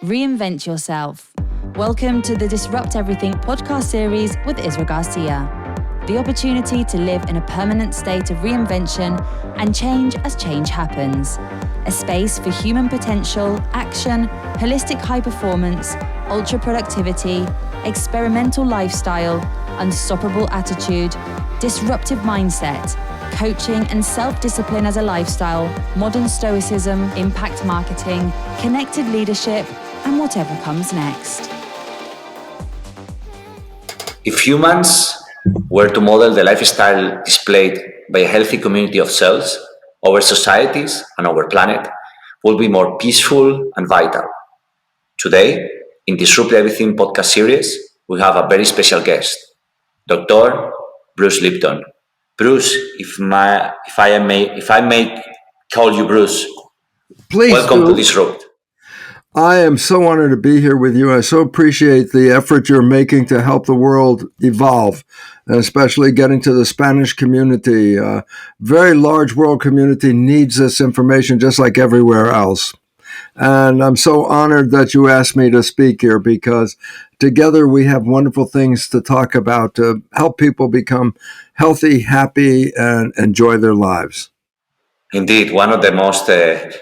Reinvent yourself. Welcome to the Disrupt Everything podcast series with Isra Garcia. The opportunity to live in a permanent state of reinvention and change as change happens. A space for human potential, action, holistic high performance, ultra productivity, experimental lifestyle, unstoppable attitude, disruptive mindset, coaching and self-discipline as a lifestyle, modern stoicism, impact marketing, connected leadership, and whatever comes next. If humans were to model the lifestyle displayed by a healthy community of cells, our societies and our planet will be more peaceful and vital. Today, in Disrupt Everything podcast series, we have a very special guest, Dr. Bruce Lipton. Bruce, if I may call you Bruce, please welcome do. to Disrupt. I am so honored to be here with you. I so appreciate the effort you're making to help the world evolve, and especially getting to the Spanish community. A very large world community needs this information just like everywhere else. And I'm so honored that you asked me to speak here because together we have wonderful things to talk about to help people become healthy, happy, and enjoy their lives. Indeed, one of the most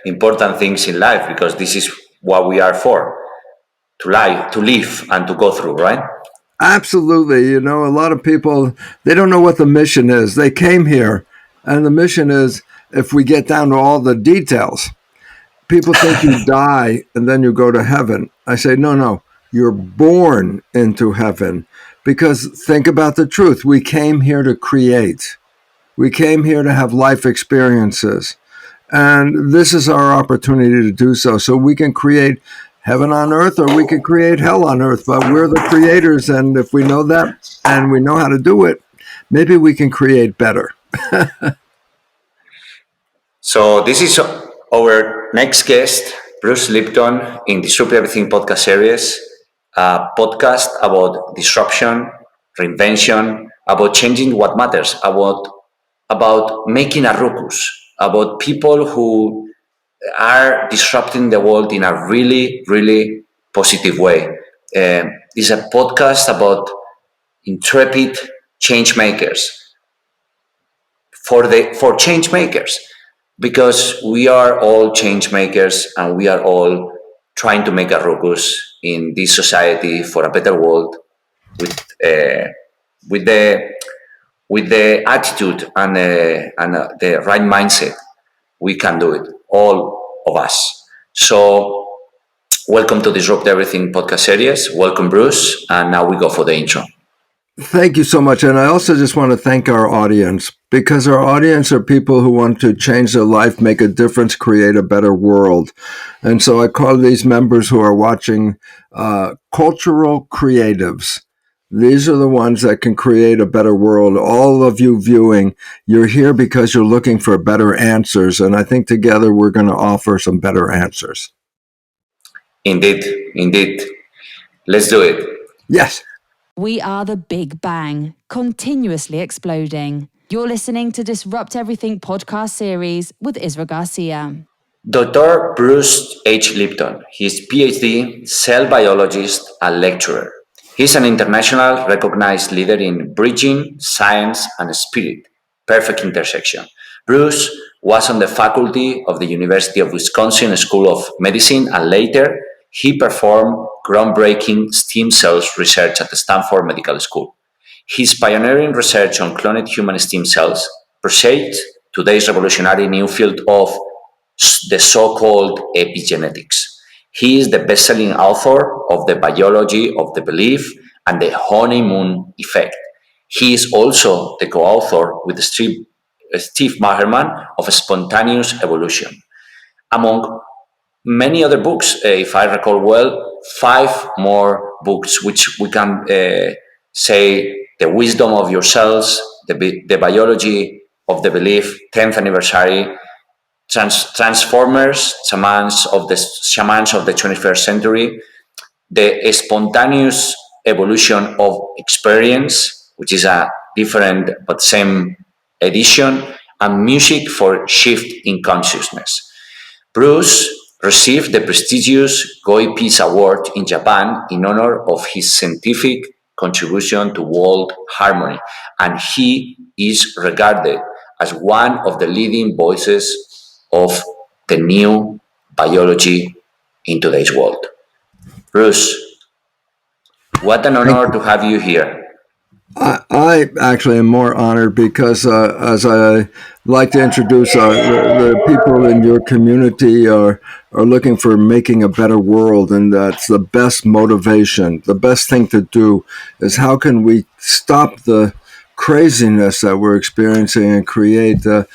important things in life, because this is what we are for, to live and to go through, right? Absolutely. You know, a lot of people, they don't know what the mission is. They came here, and the mission is, if we get down to all the details, people think you die and then you go to heaven. I say, no, you're born into heaven. Because think about the truth. We came here to create. We came here to have life experiences. And this is our opportunity to do so. So we can create heaven on earth or we can create hell on earth. But we're the creators. And if we know that and we know how to do it, maybe we can create better. So this is our next guest, Bruce Lipton, in Disrupt Everything podcast series, a podcast about disruption, reinvention, about changing what matters, about making a ruckus, about people who are disrupting the world in a really, really positive way. It's a podcast about intrepid change makers, for change makers, because we are all change makers and we are all trying to make a ruckus in this society for a better world with the attitude and the right mindset. We can do it, all of us. So welcome to Disrupt Everything podcast series. Welcome, Bruce. And now we go for the intro. Thank you so much. And I also just want to thank our audience, because our audience are people who want to change their life, make a difference, create a better world. And so I call these members who are watching cultural creatives. These are the ones that can create a better world. All of you viewing, you're here because you're looking for better answers. And I think together we're going to offer some better answers. Indeed. Let's do it. Yes. We are the Big Bang, continuously exploding. You're listening to Disrupt Everything podcast series with Isra Garcia. Dr. Bruce H. Lipton. He's PhD, cell biologist, and lecturer. He's an international recognized leader in bridging science and spirit. Perfect intersection. Bruce was on the faculty of the University of Wisconsin School of Medicine, and later he performed groundbreaking stem cells research at the Stanford Medical School. His pioneering research on cloned human stem cells pursued today's revolutionary new field of the so-called epigenetics. He is the best-selling author of The Biology of the Belief and The Honeymoon Effect. He is also the co-author with Steve Maherman of Spontaneous Evolution. Among many other books, if I recall well, 5 more books, which we can say The Wisdom of Your Cells, the Biology of the Belief, 10th Anniversary, Transformers, Shamans of the 21st Century, The Spontaneous Evolution of Experience, which is a different but same edition, and Music for Shift in Consciousness. Bruce received the prestigious Goi Peace Award in Japan in honor of his scientific contribution to world harmony, and he is regarded as one of the leading voices of the new biology in today's world. Bruce, what an Thank honor you. to have you here. I actually am more honored because, as I like to introduce, the people in your community are looking for making a better world, and that's the best motivation. The best thing to do is how can we stop the craziness that we're experiencing and create the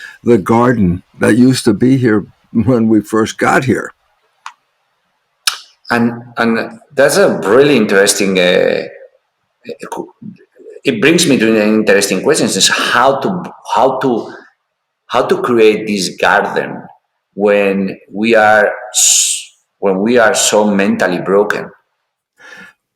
garden that used to be here when we first got here. And that's a really interesting. It brings me to an interesting question: is how to create this garden when we are so mentally broken.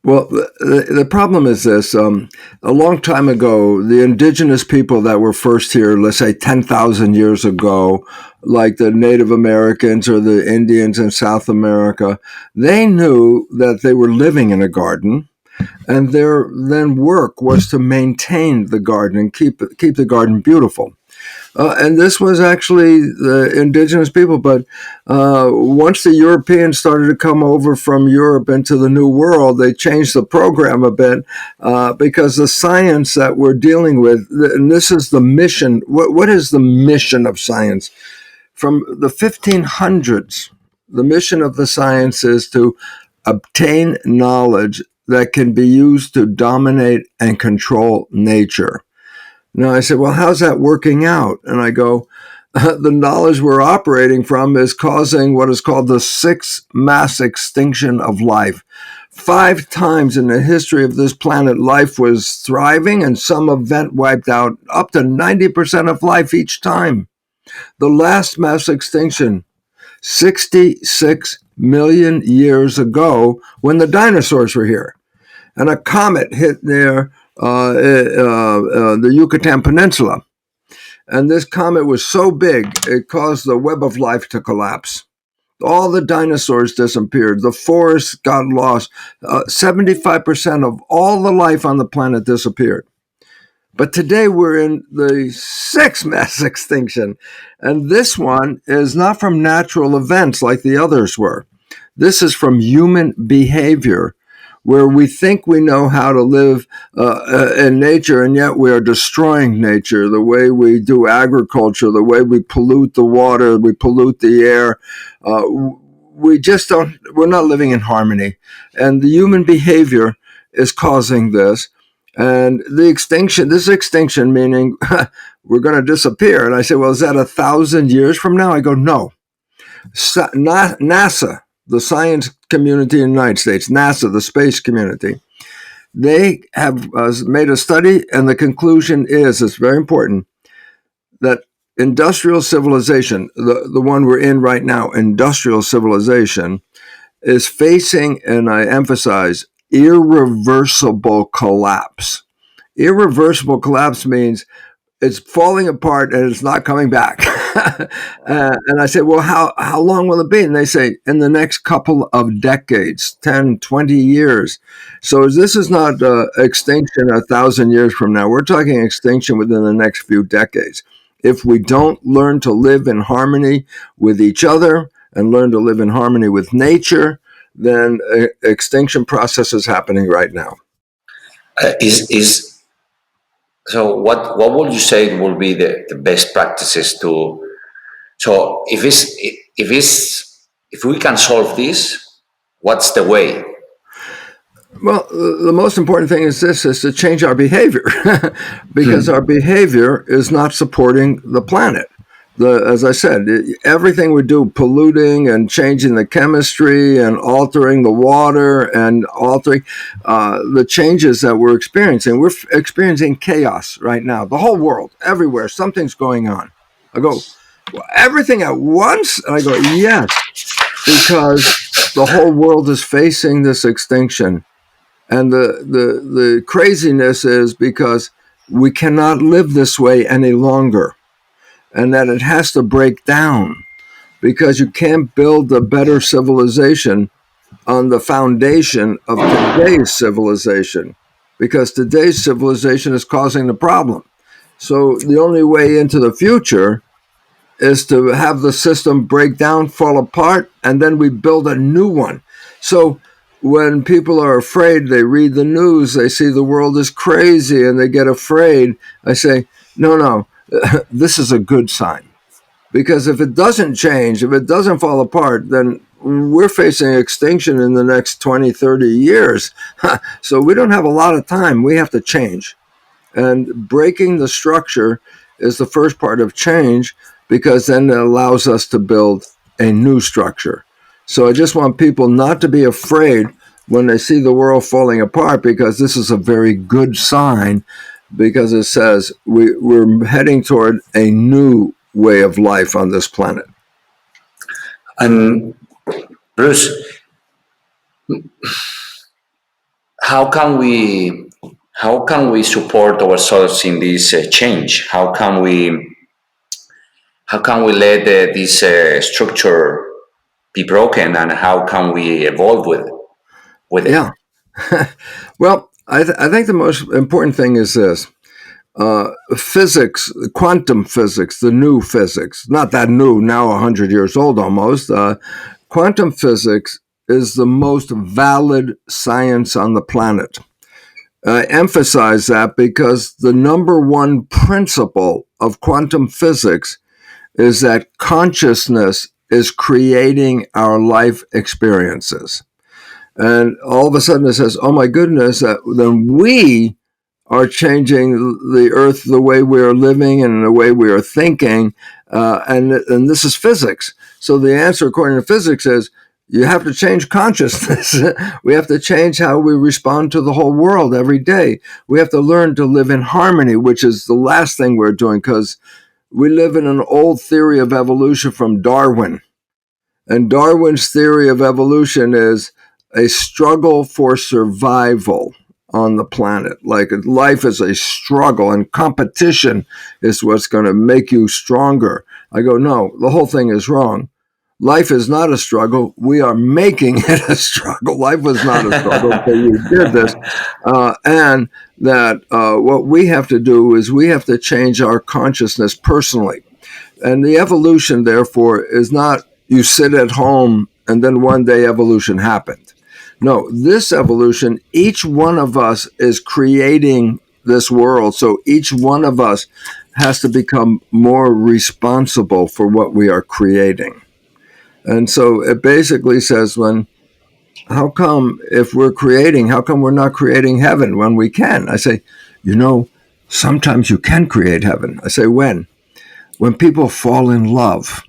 Well, the problem is this. A long time ago, the indigenous people that were first here, let's say 10,000 years ago, like the Native Americans or the Indians in South America, they knew that they were living in a garden, and their then work was to maintain the garden and keep the garden beautiful. And this was actually the indigenous people. But once the Europeans started to come over from Europe into the New World, they changed the program a bit because the science that we're dealing with, and this is the mission. What is the mission of science? From the 1500s, the mission of the science is to obtain knowledge that can be used to dominate and control nature. Now I said, well, how's that working out? And I go, the knowledge we're operating from is causing what is called the sixth mass extinction of life. 5 times in the history of this planet, life was thriving, and some event wiped out up to 90% of life each time. The last mass extinction, 66 million years ago, when the dinosaurs were here. And a comet hit near the Yucatan Peninsula. And this comet was so big, it caused the web of life to collapse. All the dinosaurs disappeared. The forests got lost. 75% of all the life on the planet disappeared. But today we're in the 6th mass extinction. And this one is not from natural events like the others were. This is from human behavior, where we think we know how to live in nature, and yet we are destroying nature. The way we do agriculture, the way we pollute the water, we pollute the air. We just don't, we're not living in harmony. And the human behavior is causing this. And the extinction, this extinction meaning we're going to disappear. And I say, well, is that 1,000 years from now? I go, no. NASA, the science community in the United States, NASA, the space community, they have made a study, and the conclusion is, it's very important, that industrial civilization, the one we're in right now, industrial civilization, is facing, and I emphasize, irreversible collapse. Irreversible collapse means it's falling apart and it's not coming back. And I say, well, how long will it be? And they say, in the next couple of decades, 10, 20 years. So this is not extinction 1,000 years from now. We're talking extinction within the next few decades. If we don't learn to live in harmony with each other and learn to live in harmony with nature, then extinction process is happening right now. So what would you say will be the best practices to, so if we can solve this, what's the way? Well, the most important thing is this, is to change our behavior because our behavior is not supporting the planet. As I said, everything we do, polluting and changing the chemistry and altering the water and altering the changes that we're experiencing. We're experiencing chaos right now. The whole world, everywhere, something's going on. I go, well, everything at once? And I go, yes, because the whole world is facing this extinction. And the craziness is because we cannot live this way any longer, and that it has to break down. because you can't build a better civilization on the foundation of today's civilization, because today's civilization is causing the problem. So the only way into the future is to have the system break down, fall apart, and then we build a new one. So when people are afraid, they read the news, they see the world is crazy, and they get afraid. I say, no, this is a good sign. Because if it doesn't change, if it doesn't fall apart, then we're facing extinction in the next 20, 30 years. So we don't have a lot of time. We have to change. And breaking the structure is the first part of change, because then it allows us to build a new structure. So I just want people not to be afraid when they see the world falling apart, because this is a very good sign, because it says we're heading toward a new way of life on this planet. And Bruce, how can we support ourselves in this change? How can we let this structure be broken, and how can we evolve with it? Yeah. Well, I think the most important thing is this. Physics, quantum physics, the new physics, not that new, now 100 years old almost. Quantum physics is the most valid science on the planet. I emphasize that because the number one principle of quantum physics is that consciousness is creating our life experiences. And all of a sudden it says, oh my goodness, then we are changing the earth, the way we are living and the way we are thinking. And this is physics. So the answer, according to physics, is you have to change consciousness. We have to change how we respond to the whole world every day. We have to learn to live in harmony, which is the last thing we're doing, because we live in an old theory of evolution from Darwin. And Darwin's theory of evolution is a struggle for survival on the planet. Like life is a struggle, and competition is what's going to make you stronger. I go, no, the whole thing is wrong. Life is not a struggle. We are making it a struggle. Life was not a struggle until you did this. And that what we have to do is we have to change our consciousness personally. And the evolution, therefore, is not you sit at home and then one day evolution happened. No, this evolution, each one of us is creating this world. So each one of us has to become more responsible for what we are creating. And so it basically says, how come if we're creating, how come we're not creating heaven when we can? I say, sometimes you can create heaven. I say, when? When people fall in love.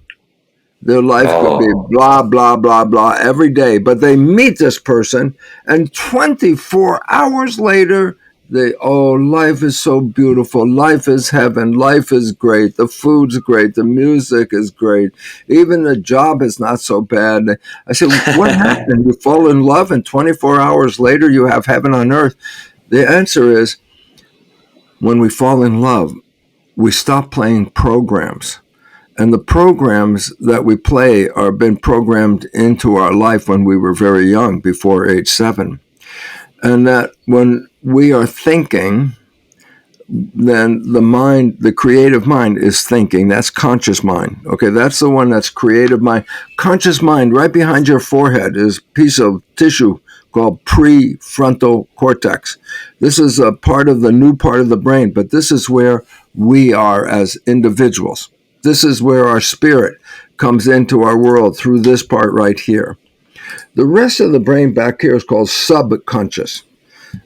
Their life could be blah, blah, blah, blah every day. But they meet this person, and 24 hours later, life is so beautiful. Life is heaven. Life is great. The food's great. The music is great. Even the job is not so bad. I said, what happened? You fall in love, and 24 hours later, you have heaven on earth. The answer is, when we fall in love, we stop playing programs. And the programs that we play are been programmed into our life when we were very young, before age 7. And that when we are thinking, then the mind, the creative mind is thinking. That's conscious mind. Okay, that's the one that's creative mind. Conscious mind, right behind your forehead, is a piece of tissue called prefrontal cortex. This is a part of the new part of the brain, but this is where we are as individuals. This is where our spirit comes into our world, through this part right here. The rest of the brain back here is called subconscious.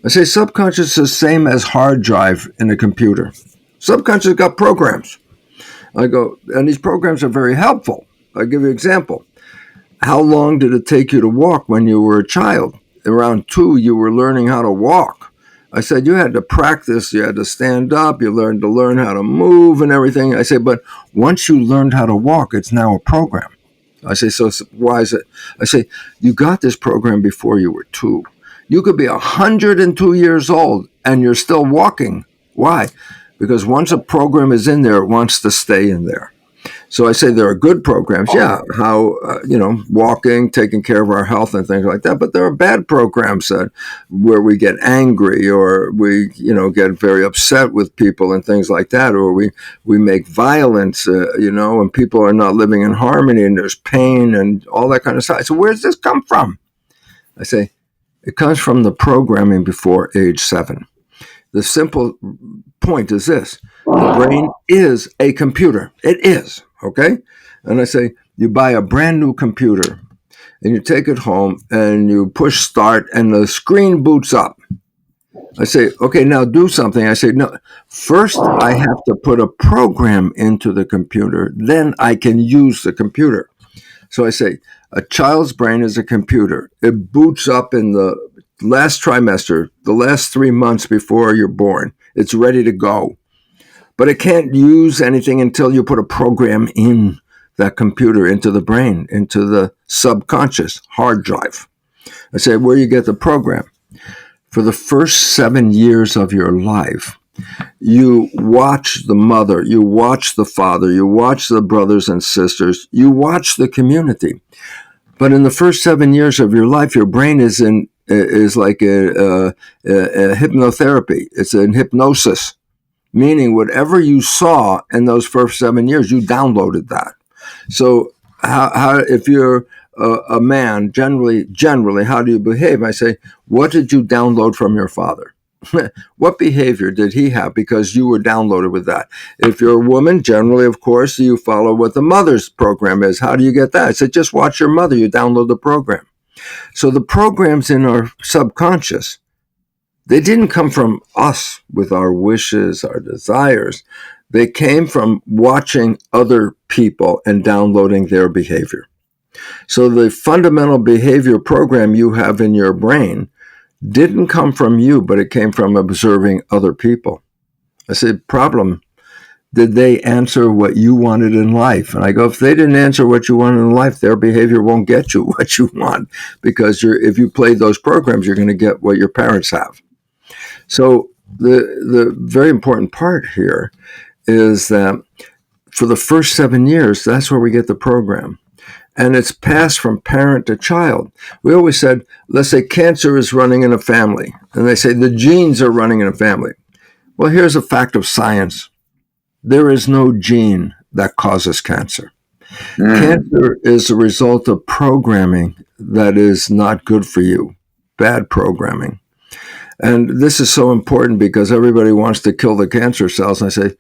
I say subconscious is the same as hard drive in a computer. Subconscious got programs. I go, and these programs are very helpful. I'll give you an example. How long did it take you to walk when you were a child? Around 2, you were learning how to walk. I said, you had to practice, you had to stand up, you learned to learn how to move and everything. I say, but once you learned how to walk, it's now a program. I say, so why is it? I say, you got this program before you were 2. You could be 102 years old and you're still walking. Why? Because once a program is in there, it wants to stay in there. So I say there are good programs, yeah, how, walking, taking care of our health and things like that. But there are bad programs where we get angry or we, get very upset with people and things like that. Or we make violence, and people are not living in harmony and there's pain and all that kind of stuff. So where does this come from? I say, it comes from the programming before age 7. The simple point is this. The brain is a computer. It is, okay? And I say, you buy a brand new computer and you take it home and you push start and the screen boots up. I say, okay, now do something. I say, no, first I have to put a program into the computer. Then I can use the computer. So I say, a child's brain is a computer. It boots up in the last trimester, the last 3 months before you're born. It's ready to go. But it can't use anything until you put a program in that computer, into the brain, into the subconscious hard drive. I say, where you get the program? For the first 7 years of your life, you watch the mother, you watch the father, you watch the brothers and sisters, you watch the community. But in the first 7 years of your life, your brain is like a hypnotherapy. It's in hypnosis, meaning whatever you saw in those first 7 years, you downloaded that. So how if you're a man, generally, how do you behave? I say, what did you download from your father? What behavior did he have because you were downloaded with that? If you're a woman, generally, of course, you follow what the mother's program is. How do you get that? I said, just watch your mother. You download the program. So the programs in our subconscious, they didn't come from us with our wishes, our desires. They came from watching other people and downloading their behavior. So the fundamental behavior program you have in your brain didn't come from you, but it came from observing other people. I said, problem, did they answer what you wanted in life? And I go, if they didn't answer what you wanted in life, their behavior won't get you what you want, because if you play those programs, you're going to get what your parents have. So the very important part here is that for the first 7 years, that's where we get the program. And it's passed from parent to child. We always said, let's say cancer is running in a family. And they say the genes are running in a family. Well, here's a fact of science. There is no gene that causes cancer. Cancer is a result of programming that is not good for you, bad programming. And this is so important because everybody wants to kill the cancer cells. And I say,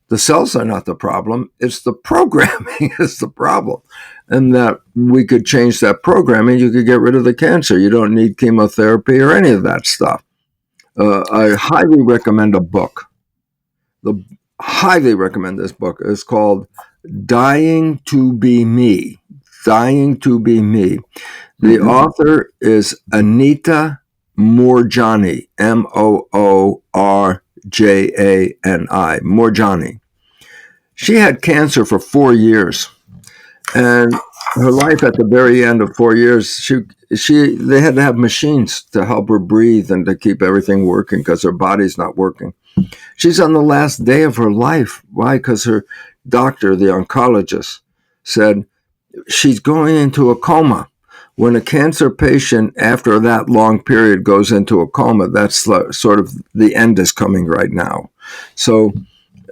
the cells are not the problem. It's the programming is the problem. And that we could change that programming. You could get rid of the cancer. You don't need chemotherapy or any of that stuff. I highly recommend a book. Highly recommend this book. It's called Dying to Be Me. Dying to Be Me. The author is Anita Moorjani, Moorjani, Moorjani. She had cancer for 4 years, and her life at the very end of 4 years, they had to have machines to help her breathe and to keep everything working because her body's not working. She's on the last day of her life. Why? Because her doctor, the oncologist, said she's going into a coma. When a cancer patient, after that long period, goes into a coma, that's sort of the end is coming right now. So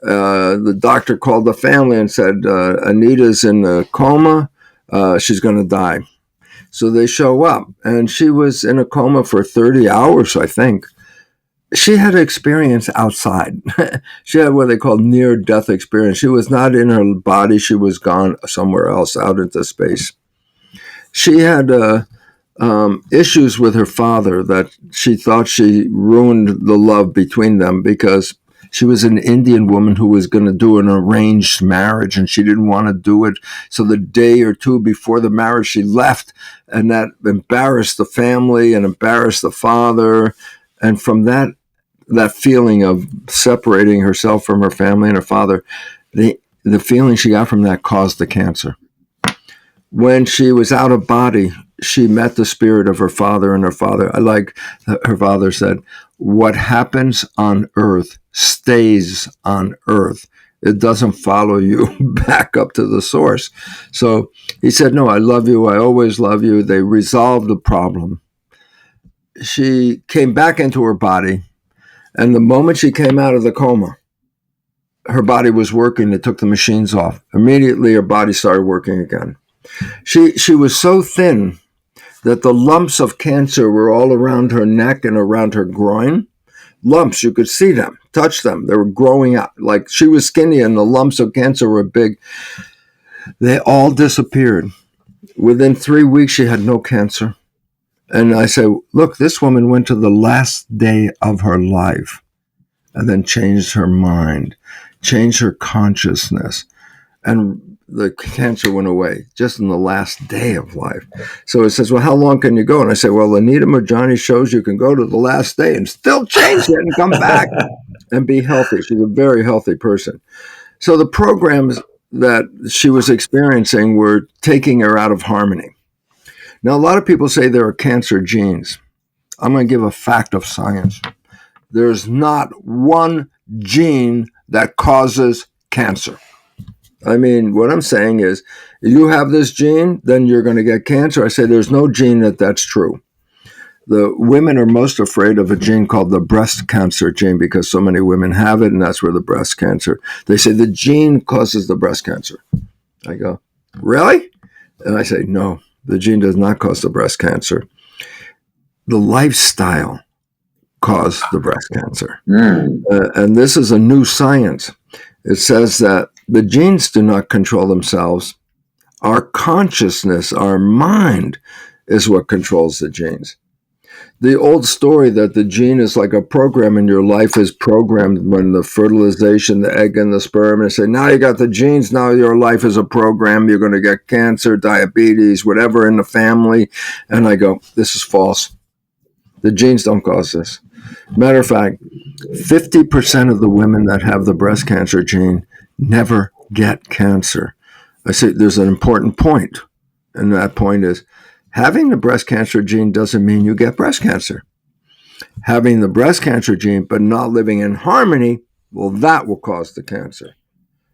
the doctor called the family and said, Anita's in a coma. She's going to die. So they show up, and she was in a coma for 30 hours, I think. She had an experience outside. She had what they call near-death experience. She was not in her body. She was gone somewhere else, out into space. She had issues with her father that she thought she ruined the love between them because she was an Indian woman who was going to do an arranged marriage, and she didn't want to do it. So the day or two before the marriage, she left, and that embarrassed the family and embarrassed the father. And from that feeling of separating herself from her family and her father, the feeling she got from that caused the cancer. When she was out of body, she met the spirit of her father, and her father said, what happens on earth stays on earth. It doesn't follow you back up to the source. So he said, no, I love you. I always love you. They resolved the problem. She came back into her body. And the moment she came out of the coma, her body was working. They took the machines off. Immediately, her body started working again. She was so thin that the lumps of cancer were all around her neck and around her groin. Lumps, you could see them, touch them. They were growing out. Like she was skinny and the lumps of cancer were big. They all disappeared. Within 3 weeks, she had no cancer. And I said, look, this woman went to the last day of her life and then changed her mind, changed her consciousness, and the cancer went away just in the last day of life. So it says, well, how long can you go? And I say, well, Anita Murjani shows you can go to the last day and still change it and come back and be healthy. She's a very healthy person. So the programs that she was experiencing were taking her out of harmony. Now, a lot of people say there are cancer genes. I'm going to give a fact of science. There's not one gene that causes cancer. I mean, what I'm saying is, you have this gene, then you're going to get cancer. I say there's no gene that's true. The women are most afraid of a gene called the breast cancer gene because so many women have it, and that's where the breast cancer. They say the gene causes the breast cancer. I go, really? And I say, no, the gene does not cause the breast cancer. The lifestyle caused the breast cancer. And this is a new science. It says that the genes do not control themselves. Our consciousness, our mind, is what controls the genes. The old story that the gene is like a program and your life is programmed when the fertilization, the egg and the sperm, and they say, now you got the genes, now your life is a program, you're going to get cancer, diabetes, whatever in the family. And I go, this is false. The genes don't cause this. Matter of fact, 50% of the women that have the breast cancer gene never get cancer. I say there's an important point, and that point is having the breast cancer gene doesn't mean you get breast cancer. Having the breast cancer gene but not living in harmony, well, that will cause the cancer.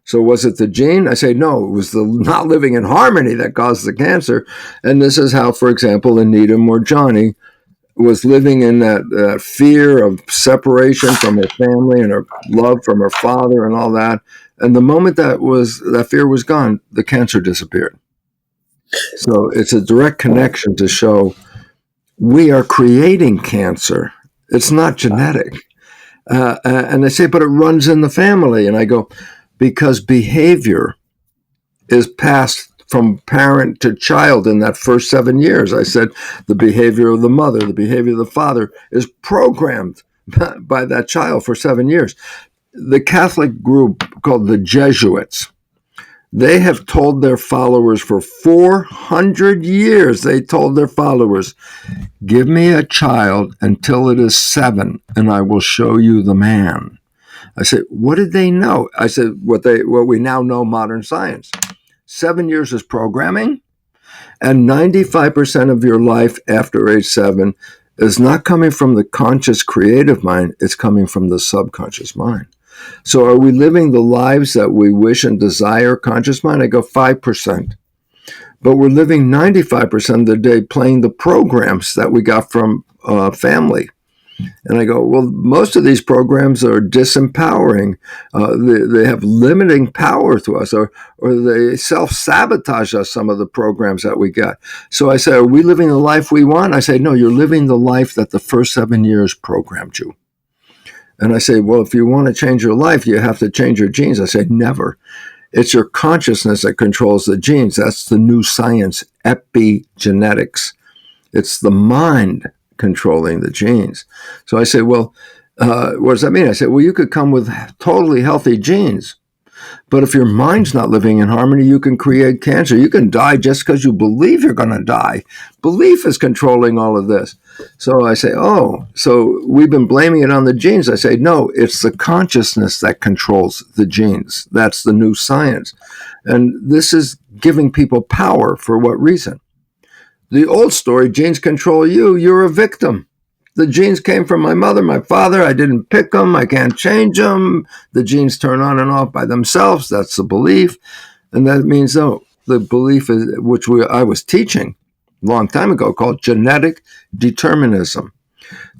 So was it the gene? I say no, it was the not living in harmony that caused the cancer. And this is how, for example, Anita Murjani was living in that fear of separation from her family and her love from her father and all that. And the moment that fear was gone, the cancer disappeared. So it's a direct connection to show we are creating cancer. It's not genetic. And they say, but it runs in the family. And I go, because behavior is passed from parent to child in that first 7 years. I said the behavior of the mother, the behavior of the father is programmed by that child for 7 years. The Catholic group called the Jesuits, they have told their followers for 400 years, they told their followers, give me a child until it is 7 and I will show you the man. I said, what did they know? I said, what we now know, modern science. 7 years is programming, and 95% of your life after age 7 is not coming from the conscious creative mind, it's coming from the subconscious mind. So are we living the lives that we wish and desire, conscious mind? I go 5%. But we're living 95% of the day playing the programs that we got from family. And I go, well, most of these programs are disempowering. They have limiting power to us, or they self-sabotage us, some of the programs that we got. So I say, are we living the life we want? I say, no, you're living the life that the first 7 years programmed you. And I say, well, if you want to change your life, you have to change your genes. I say, never. It's your consciousness that controls the genes. That's the new science, epigenetics. It's the mind controlling the genes. So I say, well, what does that mean? I said, well, you could come with totally healthy genes, but if your mind's not living in harmony, you can create cancer. You can die just because you believe you're going to die. Belief is controlling all of this. So I say, oh, so we've been blaming it on the genes. I say, no, it's the consciousness that controls the genes. That's the new science. And this is giving people power. For what reason? The old story, genes control you, you're a victim. The genes came from my mother, my father. I didn't pick them. I can't change them. The genes turn on and off by themselves. That's the belief. And that means, the belief is, I was teaching a long time ago, called genetic determinism.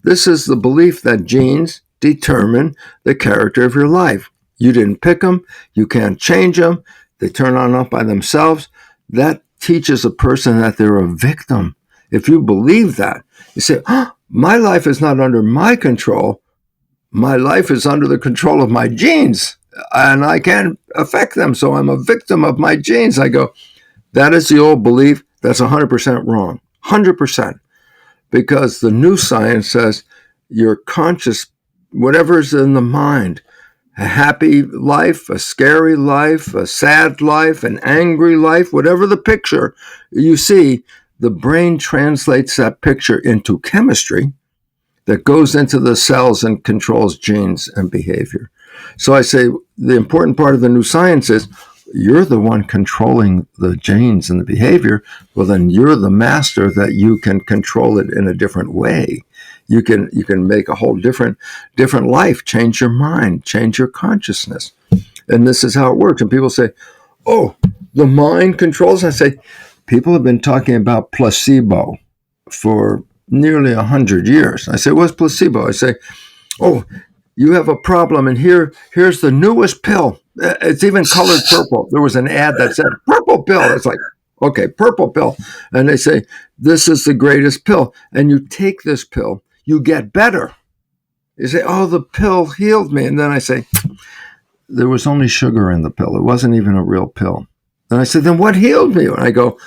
This is the belief that genes determine the character of your life. You didn't pick them. You can't change them. They turn on and off by themselves. That teaches a person that they're a victim. If you believe that, you say, my life is not under my control. My life is under the control of my genes, and I can't affect them, so I'm a victim of my genes. I go, that is the old belief. That's 100% wrong. 100%. Because the new science says your conscious, whatever's in the mind, a happy life, a scary life, a sad life, an angry life, whatever the picture you see, the brain translates that picture into chemistry that goes into the cells and controls genes and behavior. So I say the important part of the new science is you're the one controlling the genes and the behavior. Well, then you're the master that you can control it in a different way. You can make a whole different life, change your mind, change your consciousness. And this is how it works. And people say, oh, the mind controls. I say, people have been talking about placebo for nearly 100 years. I say, what's placebo? I say, oh, you have a problem, and here's the newest pill. It's even colored purple. There was an ad that said, purple pill. It's like, okay, purple pill. And they say, this is the greatest pill. And you take this pill, you get better. You say, oh, the pill healed me. And then I say, there was only sugar in the pill. It wasn't even a real pill. And I said, then what healed me? And I go,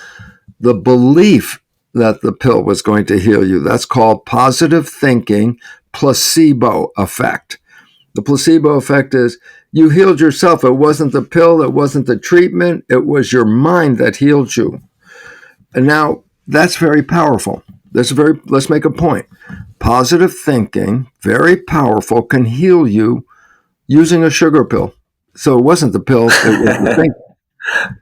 the belief that the pill was going to heal you. That's called positive thinking placebo effect. The placebo effect is you healed yourself. It wasn't the pill. It wasn't the treatment. It was your mind that healed you. And now that's very powerful. Let's make a point. Positive thinking, very powerful, can heal you using a sugar pill. So it wasn't the pill, it was the thinking.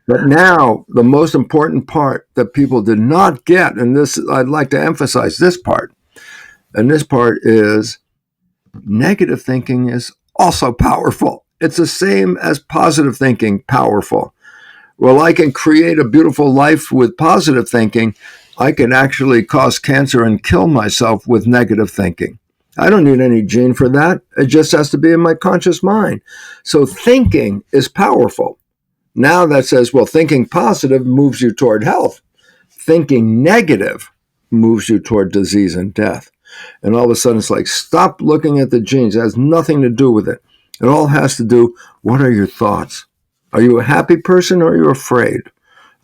But now the most important part that people did not get, and this, I'd like to emphasize this part, and this part is negative thinking is also powerful. It's the same as positive thinking, powerful. Well, I can create a beautiful life with positive thinking. I can actually cause cancer and kill myself with negative thinking. I don't need any gene for that. It just has to be in my conscious mind. So thinking is powerful. Now that says, well, thinking positive moves you toward health. Thinking negative moves you toward disease and death. And all of a sudden it's like, stop looking at the genes. It has nothing to do with it. It all has to do, what are your thoughts? Are you a happy person or are you afraid?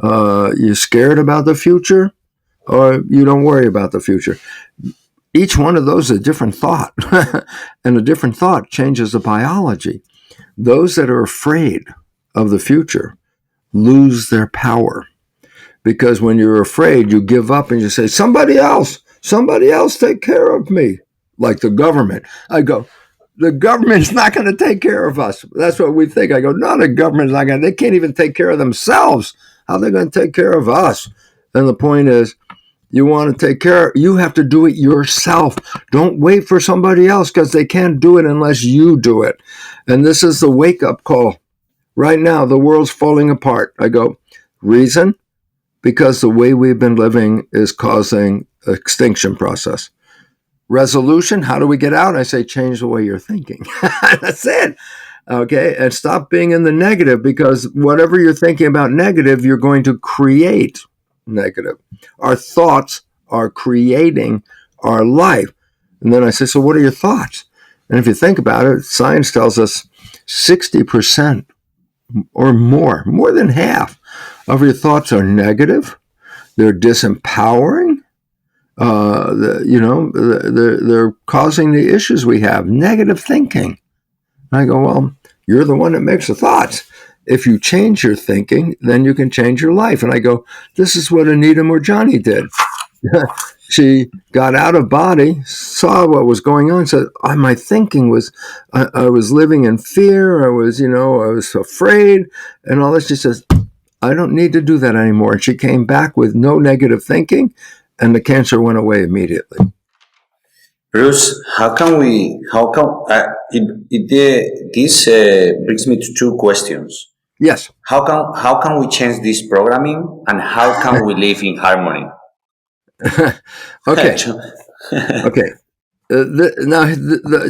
You scared about the future or you don't worry about the future? Each one of those is a different thought. And a different thought changes the biology. Those that are afraid of the future lose their power. Because when you're afraid, you give up and you say, somebody else take care of me. Like the government. I go, the government's not going to take care of us. That's what we think. I go, no, the government's not going to. They can't even take care of themselves. How are they going to take care of us? And the point is, you want to take care, you have to do it yourself. Don't wait for somebody else because they can't do it unless you do it. And this is the wake-up call. Right now, the world's falling apart. I go, reason? Because the way we've been living is causing extinction process. Resolution, how do we get out? I say, change the way you're thinking. That's it. Okay, and stop being in the negative, because whatever you're thinking about negative, you're going to create negative. Our thoughts are creating our life. And then I say, so what are your thoughts? And if you think about it, science tells us 60% or more than half of your thoughts are negative. They're disempowering. They're causing the issues we have. Negative thinking. And I go, well, you're the one that makes the thoughts. If you change your thinking, then you can change your life. And I go, this is what Anita Murjani did. She got out of body, saw what was going on, said, my thinking was, I was living in fear. I was afraid and all this. She says, I don't need to do that anymore. And she came back with no negative thinking, and the cancer went away immediately. Bruce, this brings me to two questions. Yes. How can we change this programming, and how can we live in harmony? Okay. Okay. Now,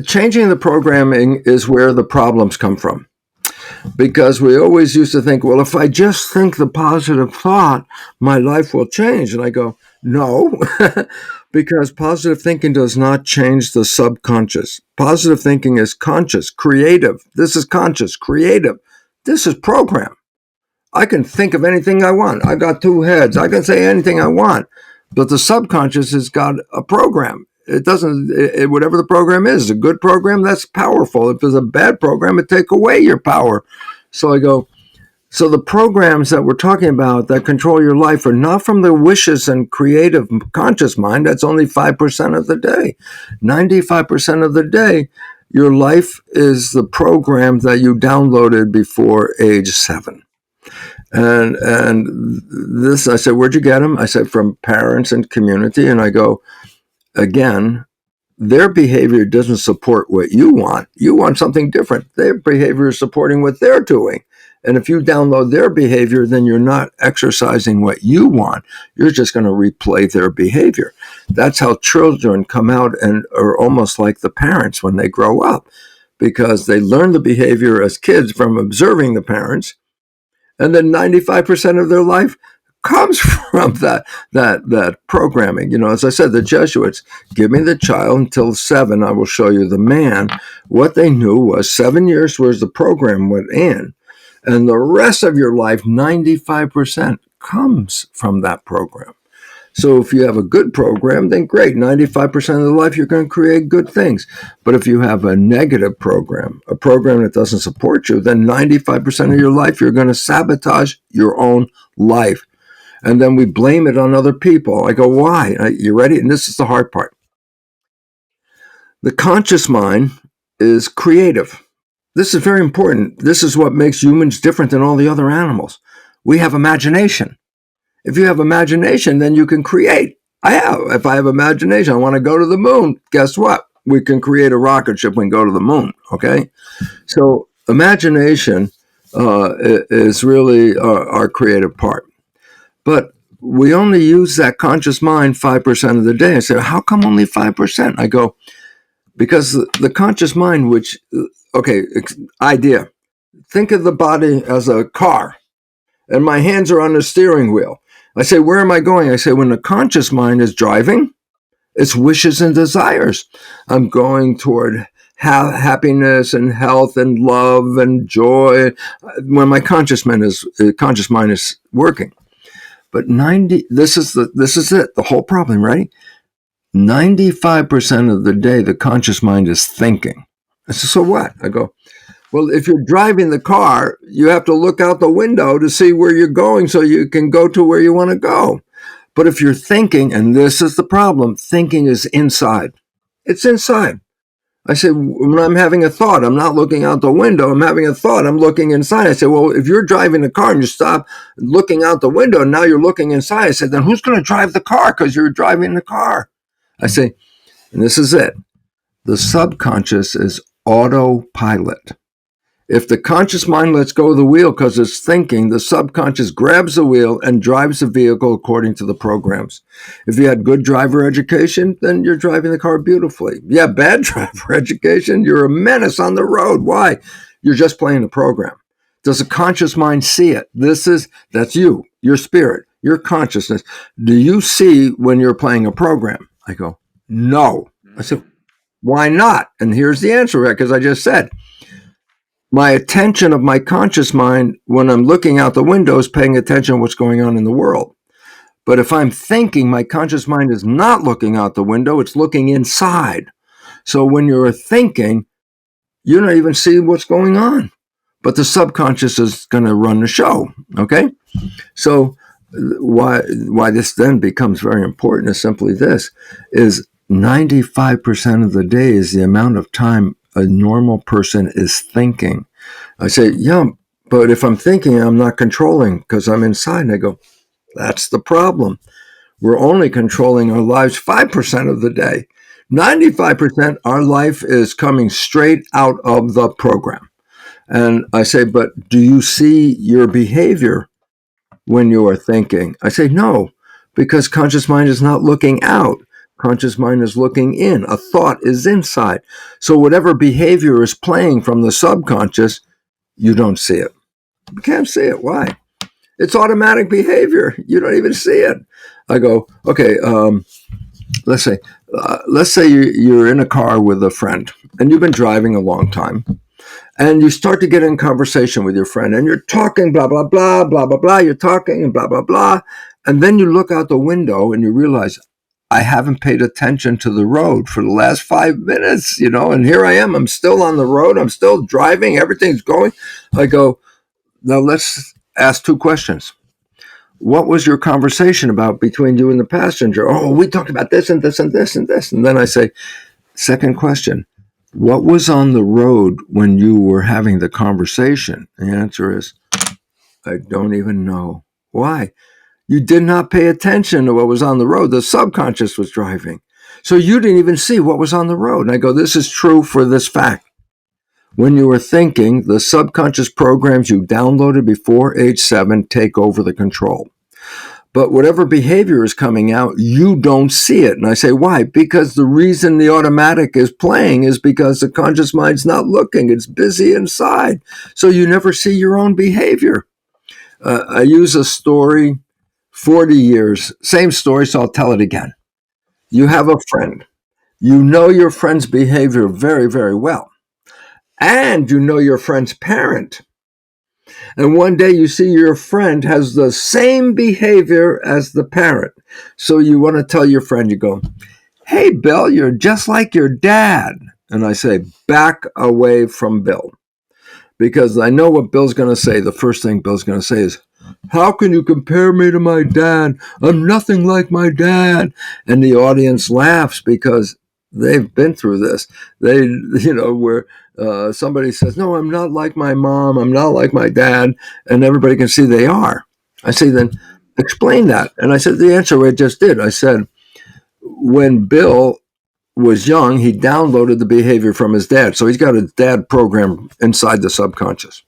changing the programming is where the problems come from. Because we always used to think, well, if I just think the positive thought, my life will change. And I go, no, because positive thinking does not change the subconscious. Positive thinking is conscious, creative. This is conscious, creative. This is program. I can think of anything I want. I got two heads. I can say anything I want. But the subconscious has got a program. It doesn't, whatever the program is, a good program, that's powerful. If it's a bad program, it take away your power. So I go, so the programs that we're talking about that control your life are not from the wishes and creative conscious mind. That's only 5% of the day. 95% of the day, your life is the program that you downloaded before age 7. And this, I said, where'd you get them? I said, from parents and community. And I go, again, their behavior doesn't support what you want. You want something different. Their behavior is supporting what they're doing. And if you download their behavior, then you're not exercising what you want. You're just going to replay their behavior. That's how children come out and are almost like the parents when they grow up, because they learn the behavior as kids from observing the parents. And then 95% of their life comes from that programming. You know, as I said, the Jesuits, give me the child until 7, I will show you the man. What they knew was 7 years was the program went in, and the rest of your life, 95% comes from that program. So if you have a good program, then great. 95% of the life, you're going to create good things. But if you have a negative program, a program that doesn't support you, then 95% of your life, you're going to sabotage your own life. And then we blame it on other people. I go, why? You ready? And this is the hard part. The conscious mind is creative. This is very important. This is what makes humans different than all the other animals. We have imagination. If you have imagination, then you can create. If I have imagination, I want to go to the moon. Guess what? We can create a rocket ship and go to the moon. Okay? So imagination is really our creative part. But we only use that conscious mind 5% of the day. I say, how come only 5%? I go, because the conscious mind, idea. Think of the body as a car, and my hands are on the steering wheel. I say, where am I going? I say, when the conscious mind is driving, it's wishes and desires. I'm going toward happiness and health and love and joy when my conscious mind is working. But this is it, the whole problem, right? 95% of the day, the conscious mind is thinking. I said, so what? I go, well, if you're driving the car, you have to look out the window to see where you're going so you can go to where you want to go. But if you're thinking, and this is the problem, thinking is inside. It's inside. I said, when I'm having a thought, I'm not looking out the window. I'm having a thought. I'm looking inside. I said, well, if you're driving a car and you stop looking out the window and now you're looking inside, I said, then who's going to drive the car? Because you're driving the car. I say, and this is it. The subconscious is autopilot. If the conscious mind lets go of the wheel because it's thinking, the subconscious grabs the wheel and drives the vehicle according to the programs. If you had good driver education, then you're driving the car beautifully. Yeah, bad driver education, you're a menace on the road. Why? You're just playing the program. Does the conscious mind see it? That's you, your spirit, your consciousness. Do you see when you're playing a program? I go, no. I said, why not? And here's the answer, because I just said, my attention of my conscious mind when I'm looking out the window is paying attention to what's going on in the world. But if I'm thinking, my conscious mind is not looking out the window, it's looking inside. So when you're thinking, you're not even seeing what's going on. But the subconscious is going to run the show, okay? So why this then becomes very important is simply this, is 95% of the day is the amount of time a normal person is thinking. I say, yeah, but if I'm thinking, I'm not controlling because I'm inside. And I go, that's the problem. We're only controlling our lives 5% of the day. 95%, our life is coming straight out of the program. And I say, but do you see your behavior when you are thinking? I say, no, because conscious mind is not looking out. Conscious mind is looking in. A thought is inside. So whatever behavior is playing from the subconscious, you don't see it. You can't see it. Why? It's automatic behavior. You don't even see it. I go, okay, let's say you're in a car with a friend and you've been driving a long time and you start to get in conversation with your friend and you're talking blah, blah, blah, blah, blah, blah. You're talking and blah, blah, blah. And then you look out the window and you realize, I haven't paid attention to the road for the last 5 minutes, and here I am. I'm still on the road. I'm still driving. Everything's going. I go, now let's ask 2 questions. What was your conversation about between you and the passenger? Oh, we talked about this and this and this and this. And then I say, second question, what was on the road when you were having the conversation? The answer is, I don't even know. Why? You did not pay attention to what was on the road. The subconscious was driving. So you didn't even see what was on the road. And I go, this is true for this fact. When you were thinking, the subconscious programs you downloaded before age 7 take over the control. But whatever behavior is coming out, you don't see it. And I say, why? Because the reason the automatic is playing is because the conscious mind's not looking. It's busy inside. So you never see your own behavior. I use a story, 40 years, same story, so I'll tell it again. You have a friend. You know your friend's behavior very, very well. And you know your friend's parent. And one day you see your friend has the same behavior as the parent. So you want to tell your friend, you go, hey, Bill, you're just like your dad. And I say, back away from Bill. Because I know what Bill's going to say. The first thing Bill's going to say is, how can you compare me to my dad? I'm nothing like my dad. And the audience laughs because they've been through this. They, where somebody says, no, I'm not like my mom. I'm not like my dad. And everybody can see they are. I say, then explain that. And I said, the answer I just did. I said, when Bill was young, he downloaded the behavior from his dad. So he's got a dad program inside the subconscious.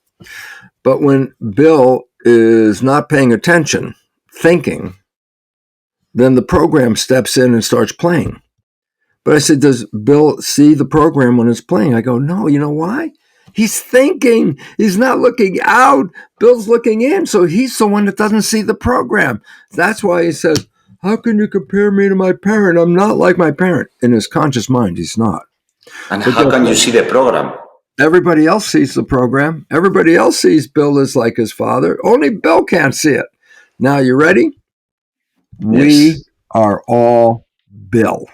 But when Bill is not paying attention, thinking, then the program steps in and starts playing. But I said, does Bill see the program when it's playing? I go, no, you know why? He's thinking. He's not looking out. Bill's looking in. So he's the one that doesn't see the program. That's why he says, how can you compare me to my parent? I'm not like my parent. In his conscious mind, he's not. And how can you see the program? Everybody else sees the program. Everybody else sees Bill is like his father. Only Bill can't see it. Now, you ready? Yes. We are all Bill.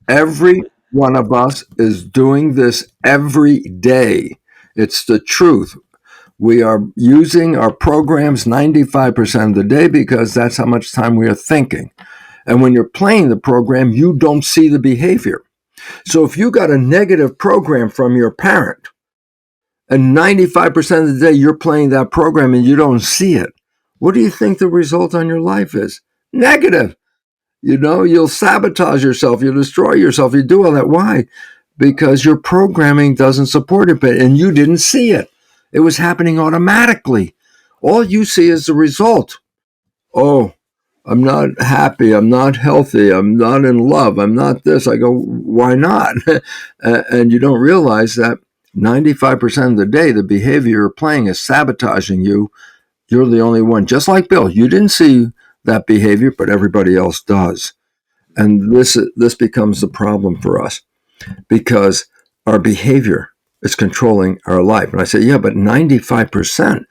Every one of us is doing this every day. It's the truth. We are using our programs 95% of the day because that's how much time we are thinking. And when you're playing the program, you don't see the behavior. So if you got a negative program from your parent, and 95% of the day you're playing that program and you don't see it, what do you think the result on your life is? Negative. You'll sabotage yourself. You'll destroy yourself. You do all that. Why? Because your programming doesn't support it, and you didn't see it. It was happening automatically. All you see is the result. Oh, I'm not happy. I'm not healthy. I'm not in love. I'm not this. I go, why not? And you don't realize that 95% of the day, the behavior you're playing is sabotaging you. You're the only one. Just like Bill, you didn't see that behavior, but everybody else does. And this becomes the problem for us because our behavior is controlling our life. And I say, yeah, but 95%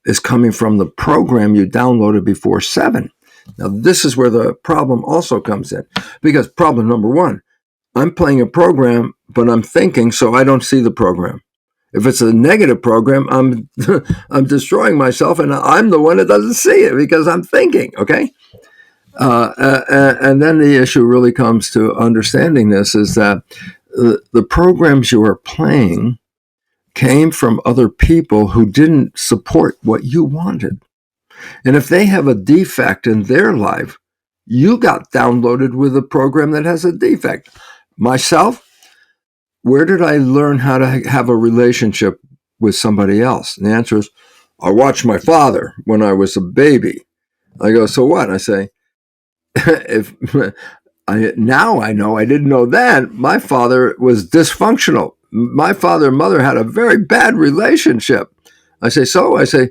is coming from the program you downloaded before 7. Now, this is where the problem also comes in. Because problem number 1, I'm playing a program, but I'm thinking, so I don't see the program. If it's a negative program, I'm I'm destroying myself, and I'm the one that doesn't see it because I'm thinking, okay? And then the issue really comes to understanding this is that the programs you are playing came from other people who didn't support what you wanted. And if they have a defect in their life, You got downloaded with a program that has a defect. Myself, where did I learn how to have a relationship with somebody else? And the answer is, I watched my father when I was a baby. I go, so what? I say, if now I know, I didn't know then, my father was dysfunctional. My father and mother had a very bad relationship. I say, so? I say,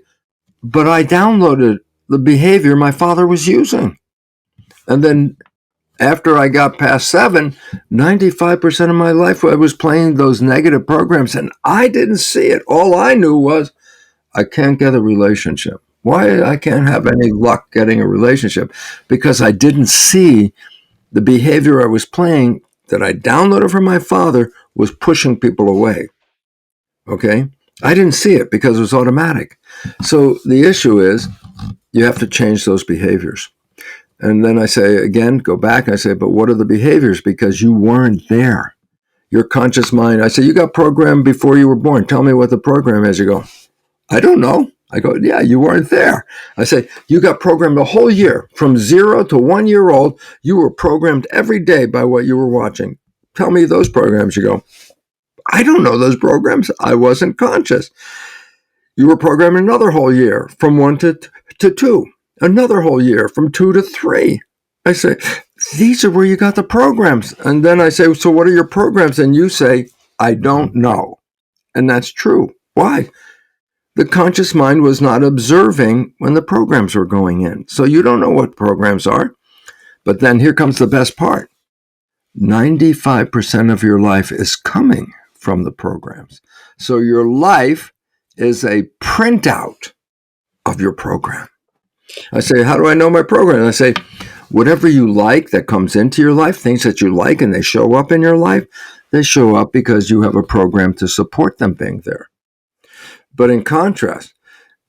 but I downloaded the behavior my father was using. And then after I got past 7, 95% of my life I was playing those negative programs, and I didn't see it. All I knew was I can't get a relationship. Why I can't have any luck getting a relationship? Because I didn't see the behavior I was playing that I downloaded from my father was pushing people away. Okay? I didn't see it because it was automatic. So the issue is you have to change those behaviors. And then I say, again, go back and I say, but what are the behaviors? Because you weren't there. Your conscious mind, I say, you got programmed before you were born. Tell me what the program is. You go, I don't know. I go, yeah, you weren't there. I say, you got programmed the whole year. From 0 to 1 year old, you were programmed every day by what you were watching. Tell me those programs. You go, I don't know those programs. I wasn't conscious. You were programmed another whole year from 1 to 2. Another whole year from 2 to 3. I say, these are where you got the programs. And then I say, so what are your programs? And you say, I don't know. And that's true. Why? The conscious mind was not observing when the programs were going in. So you don't know what programs are. But then here comes the best part. 95% of your life is coming from the programs. So your life is a printout of your program. I say, how do I know my program? I say, whatever you like that comes into your life, things that you like and they show up in your life, they show up because you have a program to support them being there. But in contrast,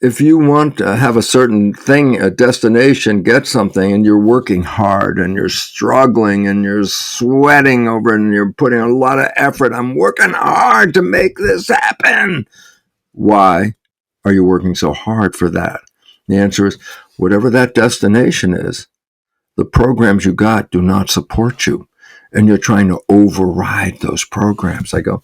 if you want to have a certain thing, a destination, get something, and you're working hard and you're struggling and you're sweating over it and you're putting a lot of effort, I'm working hard to make this happen. Why are you working so hard for that? The answer is, whatever that destination is, the programs you got do not support you. And you're trying to override those programs. I go,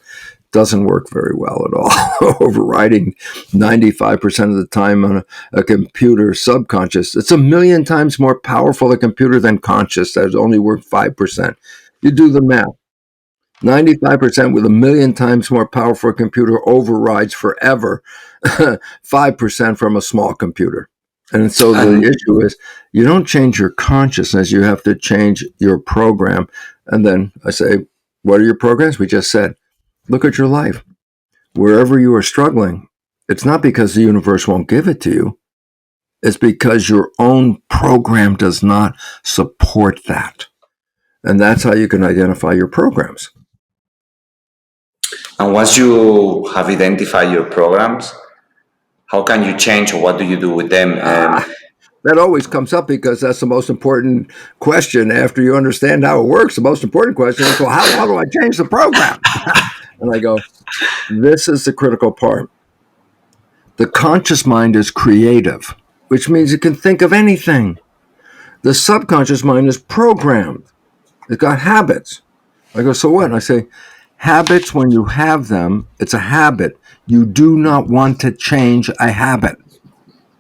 doesn't work very well at all. Overriding 95% of the time on a computer subconscious. It's 1,000,000 times more powerful a computer than conscious. That only worked 5%. You do the math. 95% with 1,000,000 times more powerful computer overrides forever 5% from a small computer. And so the issue is you don't change your consciousness, you have to change your program. And then I say, what are your programs? We just said, look at your life. Wherever you are struggling, it's not because the universe won't give it to you. It's because your own program does not support that. And that's how you can identify your programs. And once you have identified your programs, how can you change or what do you do with them? That always comes up because that's the most important question after you understand how it works. The most important question is, well, how do I change the program? And I go, this is the critical part. The conscious mind is creative, which means it can think of anything. The subconscious mind is programmed. It's got habits. I go, so what? And I say, habits, when you have them, it's a habit. You do not want to change a habit,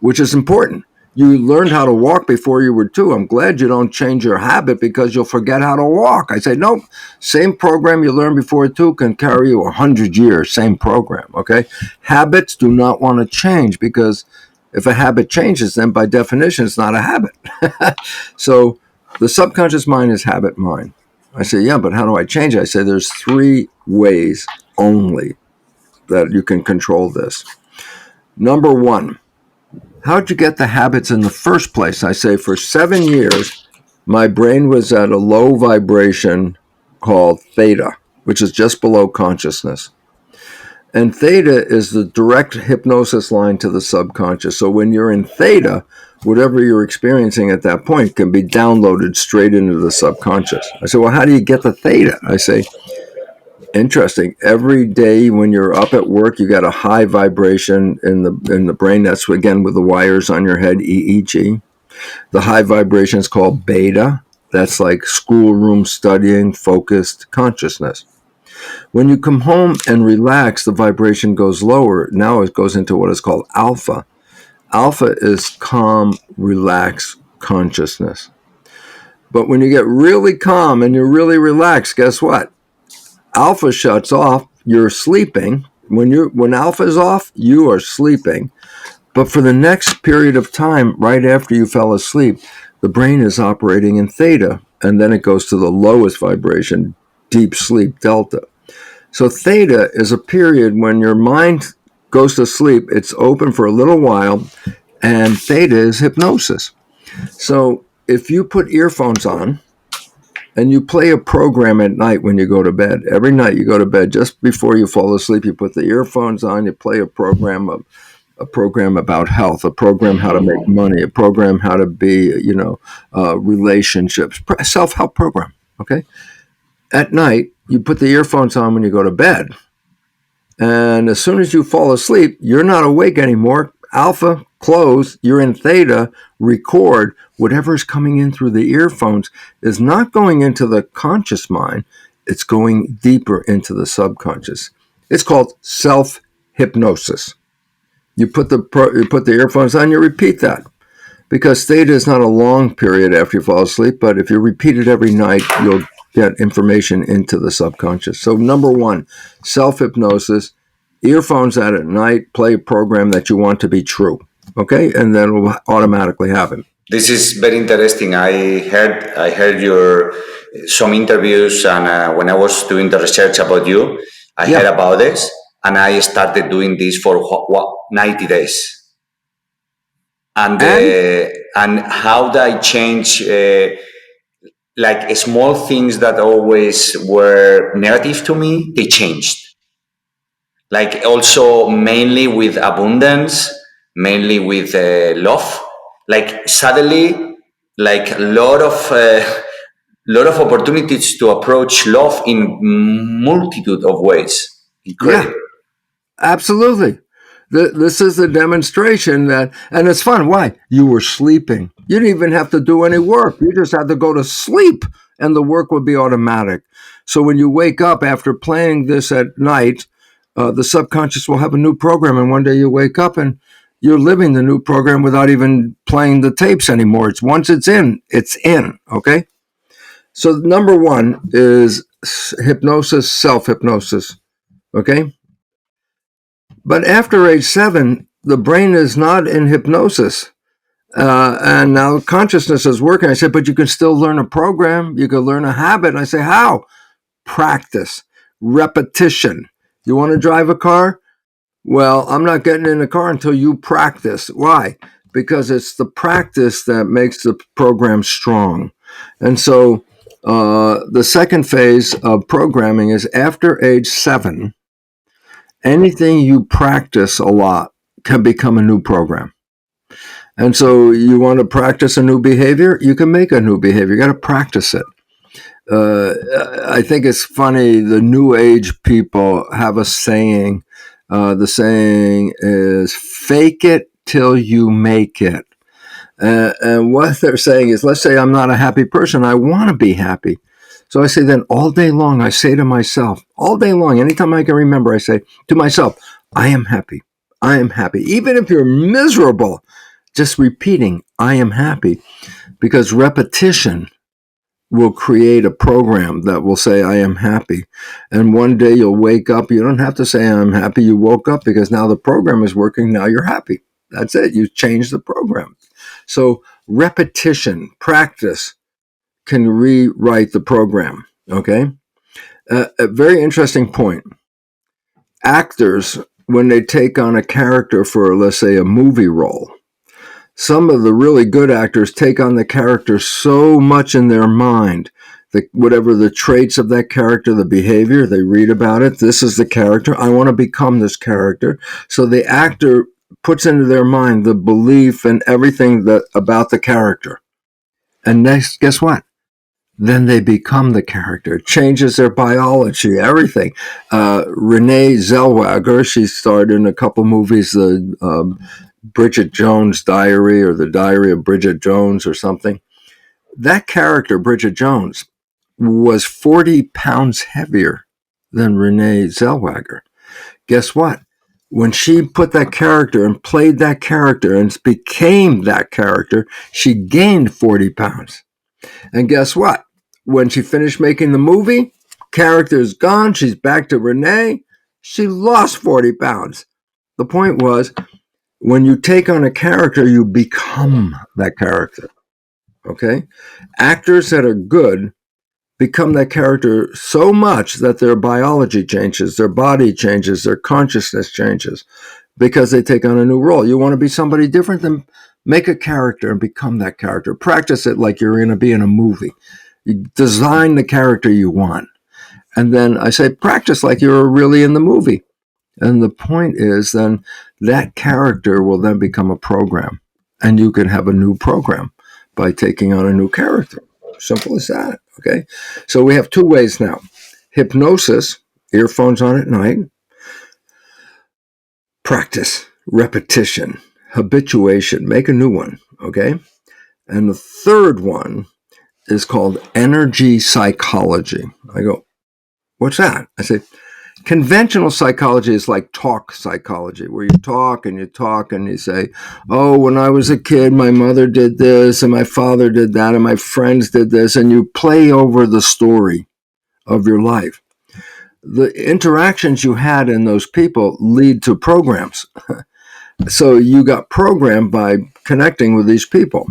which is important. You learned how to walk before you were 2. I'm glad you don't change your habit because you'll forget how to walk. I say, nope, same program you learned before 2 can carry you 100 years, same program, okay? Habits do not want to change because if a habit changes, then by definition, it's not a habit. So the subconscious mind is habit mind. I say, yeah, but how do I change it? I say, there's 3 ways only that you can control this. Number 1, how'd you get the habits in the first place? I say, for 7 years, my brain was at a low vibration called theta, which is just below consciousness. And theta is the direct hypnosis line to the subconscious. So when you're in theta, whatever you're experiencing at that point can be downloaded straight into the subconscious. I say, well, how do you get the theta? I say, interesting. Every day when you're up at work, you got a high vibration in the brain. That's, again, with the wires on your head, EEG. The high vibration is called beta. That's like schoolroom studying, focused consciousness. When you come home and relax, the vibration goes lower. Now it goes into what is called alpha. Alpha is calm, relaxed consciousness. But when you get really calm and you're really relaxed, guess what? Alpha shuts off. You're sleeping. When alpha is off, you are sleeping. But for the next period of time, right after you fell asleep, the brain is operating in theta, and then it goes to the lowest vibration, deep sleep, delta. So theta is a period when your mind goes to sleep. It's open for a little while, and theta is hypnosis. So if you put earphones on and you play a program at night when you go to bed, every night you go to bed, just before you fall asleep, you put the earphones on, you play a program about health, a program how to make money, a program how to be, relationships, self-help program, okay? At night, you put the earphones on when you go to bed. And as soon as you fall asleep, you're not awake anymore. Alpha, close, you're in theta, record. Whatever's coming in through the earphones is not going into the conscious mind. It's going deeper into the subconscious. It's called self-hypnosis. You put the earphones on, you repeat that. Because theta is not a long period after you fall asleep, but if you repeat it every night, you'll get information into the subconscious. So number one, self-hypnosis, earphones out at night, play a program that you want to be true, okay? And then it will automatically happen. This is very interesting. I heard your some interviews, and when I was doing the research about you, I heard about this, and I started doing this for 90 days. And how did I change? Like small things that always were negative to me, they changed. Like also mainly with abundance, mainly with love. Like suddenly, like a lot of opportunities to approach love in multitude of ways. Incredible. Yeah, absolutely. This is a demonstration that, and it's fun. Why? You were sleeping. You didn't even have to do any work. You just had to go to sleep, and the work would be automatic. So when you wake up after playing this at night, the subconscious will have a new program, and one day you wake up and you're living the new program without even playing the tapes anymore. Once it's in, okay? So number one is hypnosis, self-hypnosis, okay? But after age 7, the brain is not in hypnosis. And now consciousness is working. I said, but you can still learn a program. You can learn a habit. And I say, how? Practice, repetition. You want to drive a car? Well, I'm not getting in the car until you practice. Why? Because it's the practice that makes the program strong. And so the second phase of programming is after age 7, anything you practice a lot can become a new program. And so you want to practice a new behavior, you can make a new behavior. You got to practice it. I think it's funny, the new age people have a saying. The saying is, fake it till you make it. And what they're saying is, let's say I'm not a happy person. I want to be happy. So I say then all day long, I say to myself, all day long, anytime I can remember, I say to myself, I am happy. I am happy. Even if you're miserable, just repeating, I am happy. Because repetition will create a program that will say, I am happy. And one day you'll wake up. You don't have to say, I'm happy. You woke up because now the program is working. Now you're happy. That's it. You changed the program. So repetition, practice can rewrite the program. Okay? A very interesting point. Actors, when they take on a character for, let's say, a movie role, some of the really good actors take on the character so much in their mind that whatever the traits of that character, the behavior, they read about it. This is the character. I want to become this character. So the actor puts into their mind the belief and everything about the character. And next, guess what? Then they become the character. It changes their biology, everything. Renee Zellweger, she starred in a couple movies, Bridget Jones' Diary or the Diary of Bridget Jones or something. That character, Bridget Jones, was 40 pounds heavier than Renee Zellweger. Guess what? When she put that character and played that character and became that character, she gained 40 pounds. And guess what? When she finished making the movie, character is gone. She's back to Renee. She lost 40 pounds. The point was, when you take on a character, you become that character. Okay? Actors that are good become that character so much that their biology changes, their body changes, their consciousness changes because they take on a new role. You want to be somebody different, then make a character and become that character. Practice it like you're going to be in a movie. You design the character you want. And then I say, practice like you're really in the movie. And the point is then that character will then become a program. And you can have a new program by taking on a new character. Simple as that. Okay. So we have two ways now. Hypnosis, earphones on at night. Practice, repetition, habituation, make a new one. Okay. And the third one is called energy psychology. I go, what's that? I say, conventional psychology is like talk psychology, where you talk and you say, oh, when I was a kid, my mother did this and my father did that and my friends did this. And you play over the story of your life. The interactions you had in those people lead to programs. So you got programmed by connecting with these people.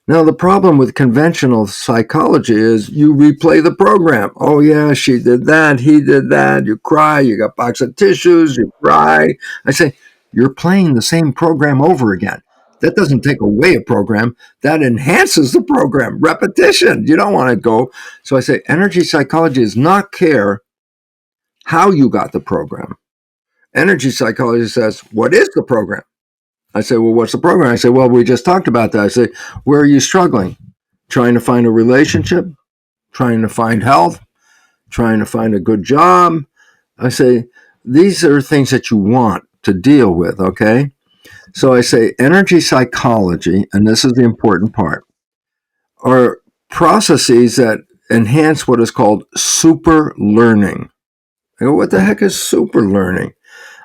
Now, the problem with conventional psychology is you replay the program. Oh, yeah, she did that. He did that. You cry. You got a box of tissues. You cry. I say, you're playing the same program over again. That doesn't take away a program. That enhances the program. Repetition. You don't want to go. So I say, energy psychology does not care how you got the program. Energy psychology says, what is the program? I say, well, what's the program? I say, well, we just talked about that. I say, where are you struggling? Trying to find a relationship? Trying to find health? Trying to find a good job? I say, these are things that you want to deal with, okay? So I say, energy psychology, and this is the important part, are processes that enhance what is called super learning. I go, what the heck is super learning?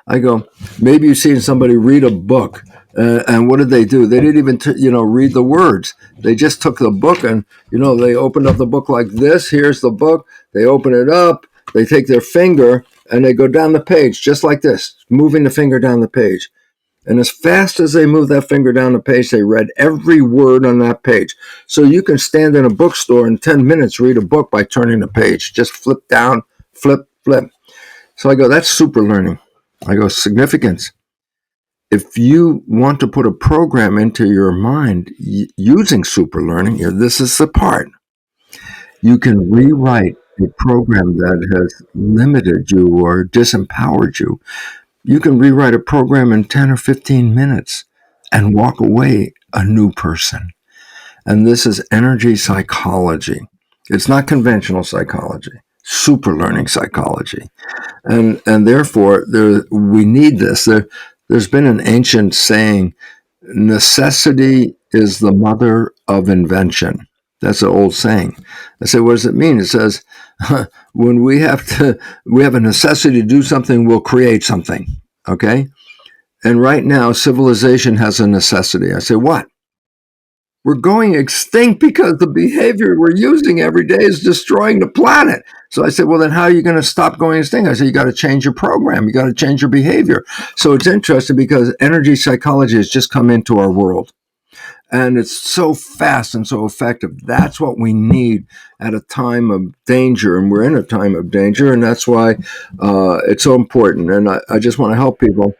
I go, maybe you've seen somebody read a book, and what did they do? They didn't even, read the words. They just took the book and, they opened up the book like this. Here's the book. They open it up. They take their finger and they go down the page just like this, moving the finger down the page. And as fast as they move that finger down the page, they read every word on that page. So you can stand in a bookstore in 10 minutes, read a book by turning the page. Just flip down, flip, flip. So I go, that's super learning. I go, significance. If you want to put a program into your mind using super learning, this is the part. You can rewrite a program that has limited you or disempowered you. You can rewrite a program in 10 or 15 minutes and walk away a new person. And this is energy psychology. It's not conventional psychology, super learning psychology. And therefore, we need this. There's been an ancient saying, necessity is the mother of invention. That's an old saying. I say, what does it mean? It says, when we have a necessity to do something, we'll create something. Okay? And right now, civilization has a necessity. I say, what? We're going extinct because the behavior we're using every day is destroying the planet. So I said, well, then how are you going to stop going extinct? I said, you got to change your program. You got to change your behavior. So it's interesting because energy psychology has just come into our world. And it's so fast and so effective. That's what we need at a time of danger. And we're in a time of danger. And that's why it's so important. And I just want to help people.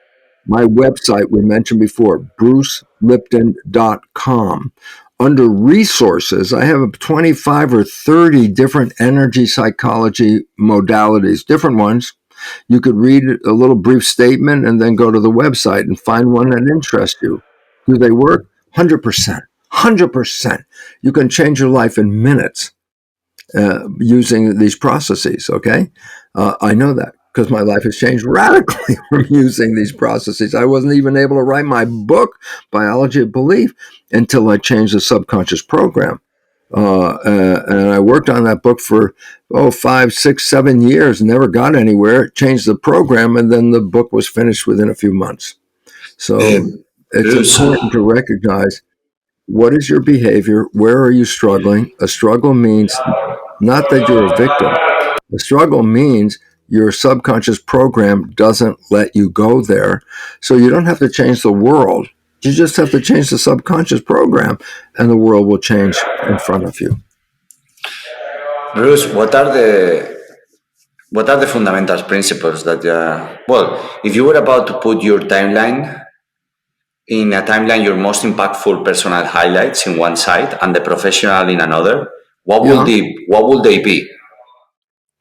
My website, we mentioned before, brucelipton.com. Under resources, I have 25 or 30 different energy psychology modalities, different ones. You could read a little brief statement and then go to the website and find one that interests you. Do they work? 100%. 100%. You can change your life in minutes using these processes, okay? I know that. because my life has changed radically from using these processes. I wasn't even able to write my book, Biology of Belief, until I changed the subconscious program. And I worked on that book for 5, 6, 7 years, never got anywhere. Changed the program, and then the book was finished within a few months. So it's Bruce, important to recognize what is your behavior, where are you struggling. A struggle means not that you're a victim. A struggle means your subconscious program doesn't let you go there. So you don't have to change the world. You just have to change the subconscious program, and the world will change in front of you. Bruce, what are the fundamental principles that if you were about to put your timeline in a timeline, your most impactful personal highlights in one side and the professional in another, what would they be?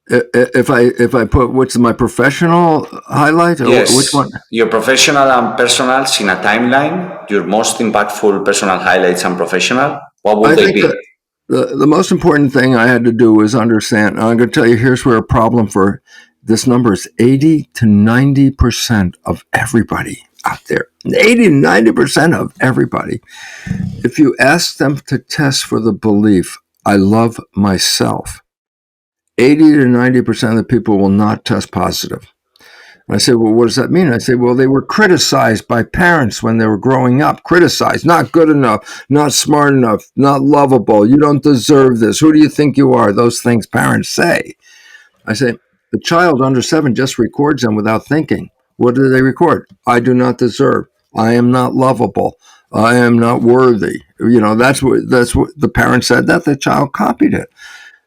If I put what's my professional highlight, or Yes, which one? your professional and personals in a timeline, your most impactful personal highlights and professional, what would I they think be? the most important thing I had to do was understand. I'm going to tell you, here's where a problem for this number is 80 to 90% of everybody out there. 80 to 90% of everybody. If you ask them to test for the belief, I love myself, 80 to 90% of the people will not test positive. I say, well, what does that mean? I say, well, they were criticized by parents when they were growing up. Criticized, not good enough, not smart enough, not lovable. You don't deserve this. Who do you think you are? Those things parents say. I say, the child under 7 just records them without thinking. What do they record? I do not deserve. I am not lovable. I am not worthy. That's what the parent said. That the child copied it.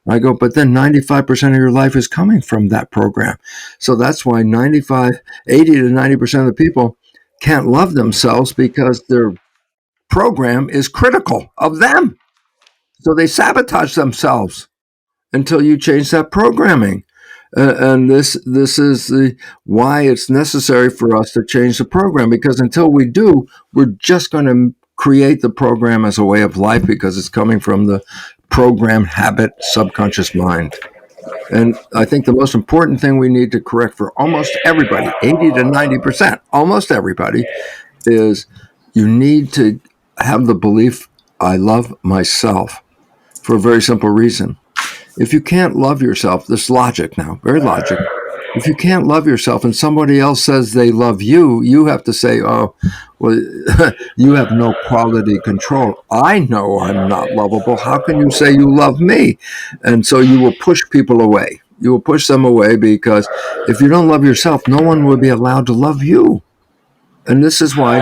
I go, but then 95% of your life is coming from that program. So that's why 80 to 90% of the people can't love themselves, because their program is critical of them. So they sabotage themselves until you change that programming. And this is why it's necessary for us to change the program, because until we do, we're just going to create the program as a way of life, because it's coming from the program habit subconscious mind. And I think the most important thing we need to correct for almost everybody, 80 to 90%, almost everybody, is you need to have the belief, I love myself, for a very simple reason. If you can't love yourself, this logic now, very logic. If you can't love yourself and somebody else says they love you, you have to say, oh, well, you have no quality control. I know I'm not lovable. How can you say you love me? And so you will push people away. You will push them away, because if you don't love yourself, no one will be allowed to love you. And this is why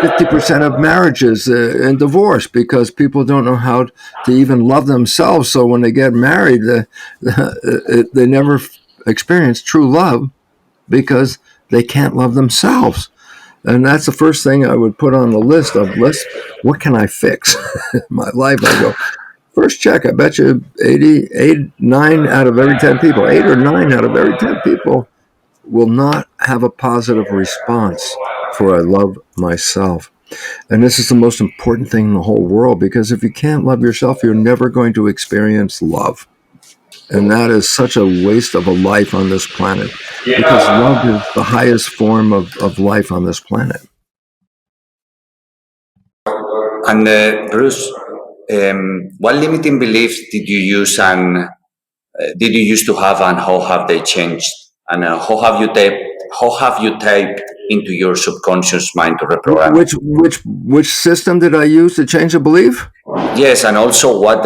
50% of marriages and divorce, because people don't know how to even love themselves. So when they get married, they never experience true love, because they can't love themselves. And that's the first thing I would put on the list of what can I fix in my life? I go, first check, I bet you 9 out of every 10 people, 8 or 9 out of every 10 people will not have a positive response for I love myself. And this is the most important thing in the whole world, because if you can't love yourself, you're never going to experience love. And that is such a waste of a life on this planet, because love is the highest form of life on this planet. And Bruce, what limiting beliefs did you use and did you used to have, and how have they changed? And how have you tapped into your subconscious mind to reprogram it? Which system did I use to change a belief? Yes, and also what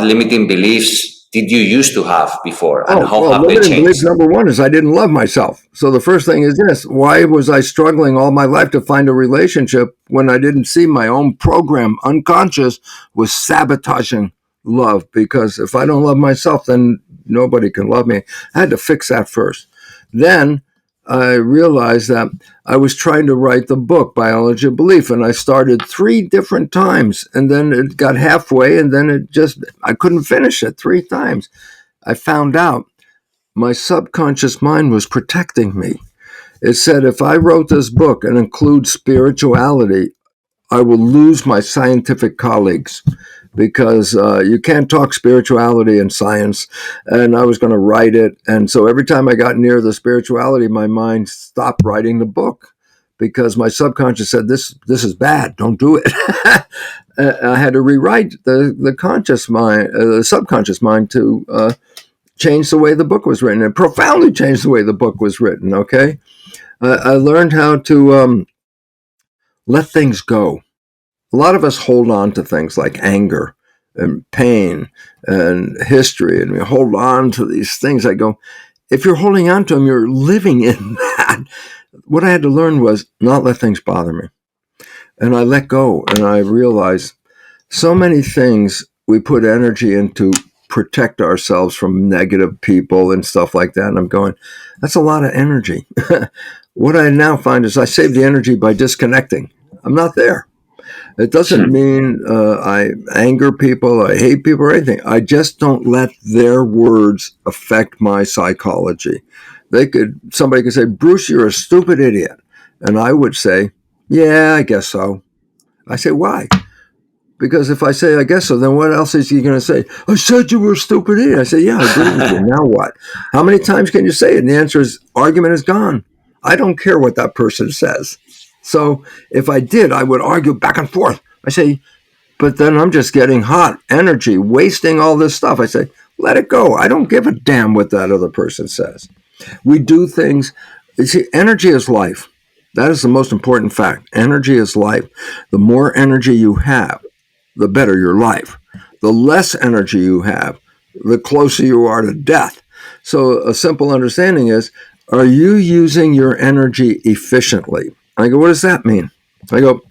limiting beliefs did you used to have before, and how have they limiting changed? belief number one is I didn't love myself. So the first thing is this: why was I struggling all my life to find a relationship when I didn't see my own program, unconscious, was sabotaging love? Because if I don't love myself, then nobody can love me. I had to fix that first. Then I realized that I was trying to write the book, Biology of Belief, and I started 3 different times, and then it got halfway, and then I couldn't finish it 3 times. I found out my subconscious mind was protecting me. It said, if I wrote this book and include spirituality, I will lose my scientific colleagues. because you can't talk spirituality and science. And I was going to write it. And so every time I got near the spirituality, my mind stopped writing the book because my subconscious said, this is bad. Don't do it. I had to rewrite the conscious mind, the subconscious mind to change the way the book was written. It profoundly changed the way the book was written, okay? I learned how to let things go. A lot of us hold on to things like anger and pain and history, and we hold on to these things. I go, if you're holding on to them, you're living in that. What I had to learn was not let things bother me. And I let go, and I realized so many things we put energy into protect ourselves from negative people and stuff like that. And I'm going, that's a lot of energy. What I now find is I save the energy by disconnecting. I'm not there. It doesn't mean I anger people, I hate people or anything. I just don't let their words affect my psychology. Somebody could say, Bruce, you're a stupid idiot. And I would say, yeah, I guess so. I say, why? Because if I say, I guess so, then what else is he going to say? I said you were a stupid idiot. I say, yeah, I agree with you. Now what? How many times can you say it? And the answer is, argument is gone. I don't care what that person says. So if I did, I would argue back and forth. I say, but then I'm just getting hot, energy, wasting all this stuff. I say, let it go. I don't give a damn what that other person says. We do things. You see, energy is life. That is the most important fact. Energy is life. The more energy you have, the better your life. The less energy you have, the closer you are to death. So a simple understanding is, are you using your energy efficiently? I go, what does that mean? I go,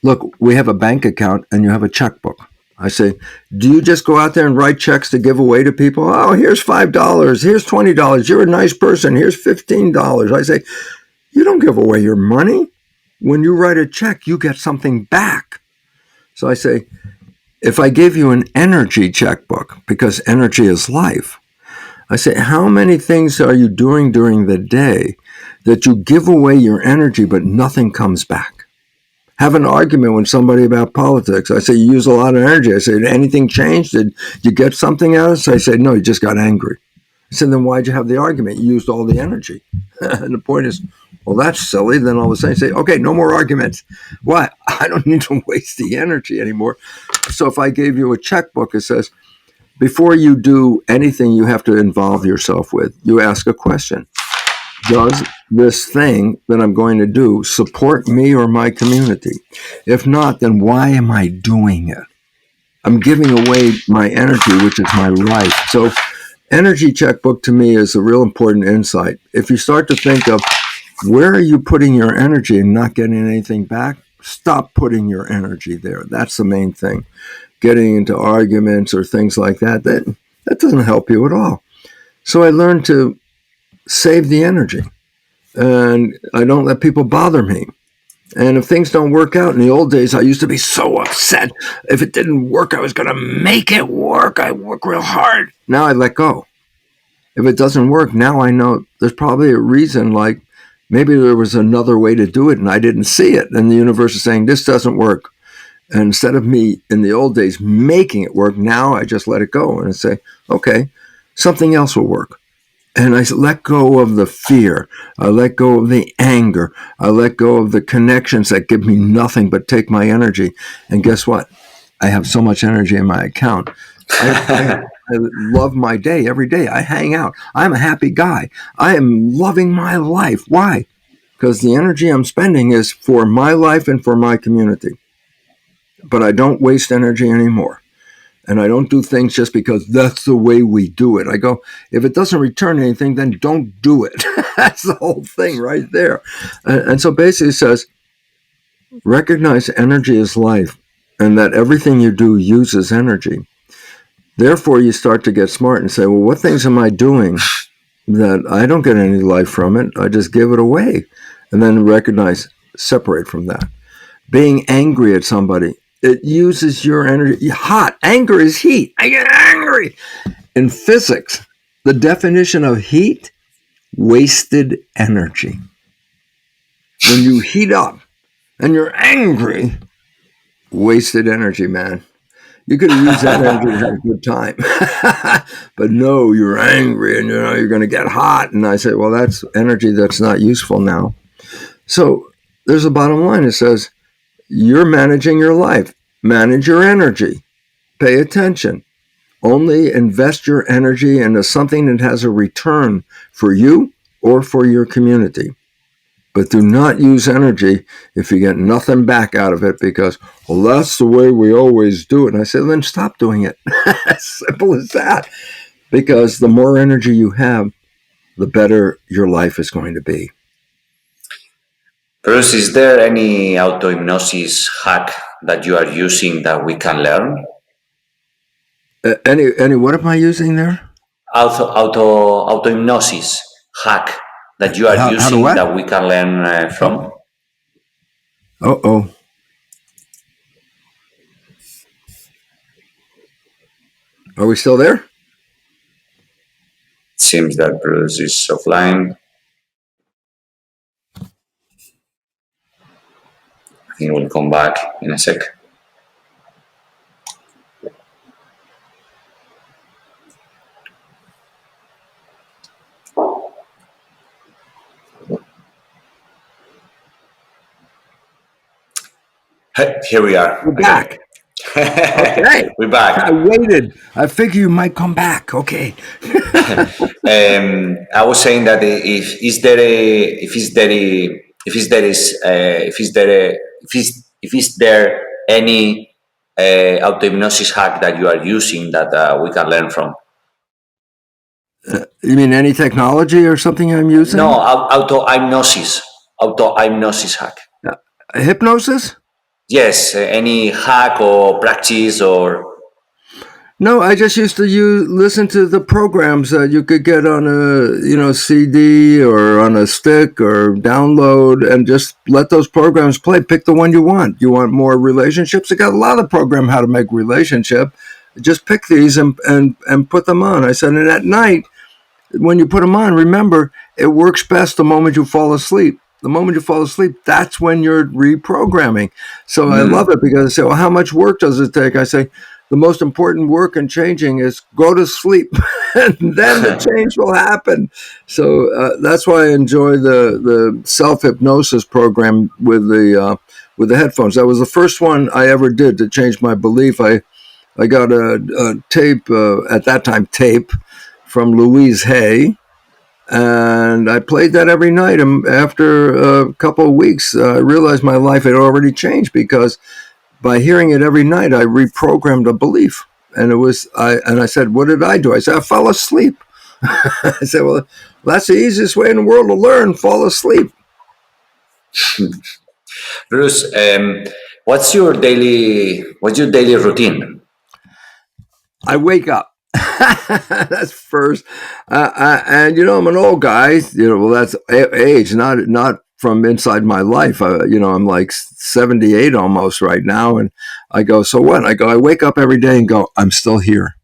look, we have a bank account and you have a checkbook. I say, do you just go out there and write checks to give away to people? Oh, here's $5, here's $20, you're a nice person, here's $15. I say, you don't give away your money. When you write a check, you get something back. So I say, if I gave you an energy checkbook, because energy is life, I say, how many things are you doing during the day that you give away your energy, but nothing comes back? Have an argument with somebody about politics. I say, you use a lot of energy. I say, did anything change? Did you get something out of it? So I say, no, you just got angry. I said, then why'd you have the argument? You used all the energy. And the point is, well, that's silly. Then all of a sudden you say, okay, no more arguments. Why? I don't need to waste the energy anymore. So if I gave you a checkbook, it says, before you do anything you have to involve yourself with, you ask a question. Does this thing that I'm going to do support me or my community? If not, then why am I doing it? I'm giving away my energy, which is my life. So energy checkbook to me is a real important insight. If you start to think of where are you putting your energy and not getting anything back, stop putting your energy there. That's the main thing. Getting into arguments or things like that, that doesn't help you at all. So I learned to save the energy, and I don't let people bother me. And if things don't work out, in the old days, I used to be so upset. If it didn't work, I was going to make it work. I work real hard. Now I let go. If it doesn't work, now I know there's probably a reason, like maybe there was another way to do it and I didn't see it. And the universe is saying, this doesn't work. And instead of me in the old days making it work, now I just let it go and say, okay, something else will work. And I let go of the fear. I let go of the anger. I let go of the connections that give me nothing but take my energy. And guess what? I have so much energy in my account. I love my day every day. I hang out. I'm a happy guy. I am loving my life. Why? Because the energy I'm spending is for my life and for my community. But I don't waste energy anymore. And I don't do things just because that's the way we do it. I go, if it doesn't return anything, then don't do it. That's the whole thing right there. And so basically it says, recognize energy is life and that everything you do uses energy. Therefore, you start to get smart and say, well, what things am I doing that I don't get any life from it? I just give it away. And then recognize, separate from that. Being angry at somebody, it uses your energy. Hot. Anger is heat. I get angry. In physics, the definition of heat, wasted energy. When you heat up and you're angry, wasted energy, man. You could have used that energy to have a good time. But no, you're angry and you're going to get hot. And I said, well, that's energy that's not useful now. So there's a bottom line. It says, you're managing your life. Manage your energy. Pay attention. Only invest your energy into something that has a return for you or for your community. But do not use energy if you get nothing back out of it because, well, that's the way we always do it. And I said, then stop doing it. As simple as that. Because the more energy you have, the better your life is going to be. Bruce, is there any auto-hypnosis hack that you are using that we can learn? Any, what am I using there? Auto-hypnosis hack that you are using that we can learn from? Uh-oh. Are we still there? It seems that Bruce is offline. I think we'll come back in a sec. Here we are. We're back. Okay. We're back. I waited. I figured you might come back. Okay. I was saying that if is there any auto-hypnosis hack that you are using that we can learn from? You mean any technology or something I'm using? No, auto-hypnosis hack. Hypnosis? Yes, any hack or practice or... No, I just used to listen to the programs that you could get on a CD or on a stick or download, and just let those programs play. Pick the one you want. You want more relationships? I got a lot of program how to make relationship. Just pick these and put them on. I said, and at night when you put them on, remember it works best the moment you fall asleep. The moment you fall asleep, that's when you're reprogramming. So I love it because I say, well, how much work does it take? I say, the most important work in changing is go to sleep, and then the change will happen. So that's why I enjoy the self-hypnosis program with the headphones. That was the first one I ever did to change my belief. I got a tape, at that time tape, from Louise Hay. And I played that every night. And after a couple of weeks, I realized my life had already changed because by hearing it every night, I reprogrammed a belief. And I said, what did I do? I said, I fell asleep. I said, well, that's the easiest way in the world to learn, fall asleep. Bruce, what's your daily routine? I wake up. That's first. And, I'm an old guy, well, that's age, not from inside my life. I'm like 78 almost right now. And I go, so what? I wake up every day and go, I'm still here.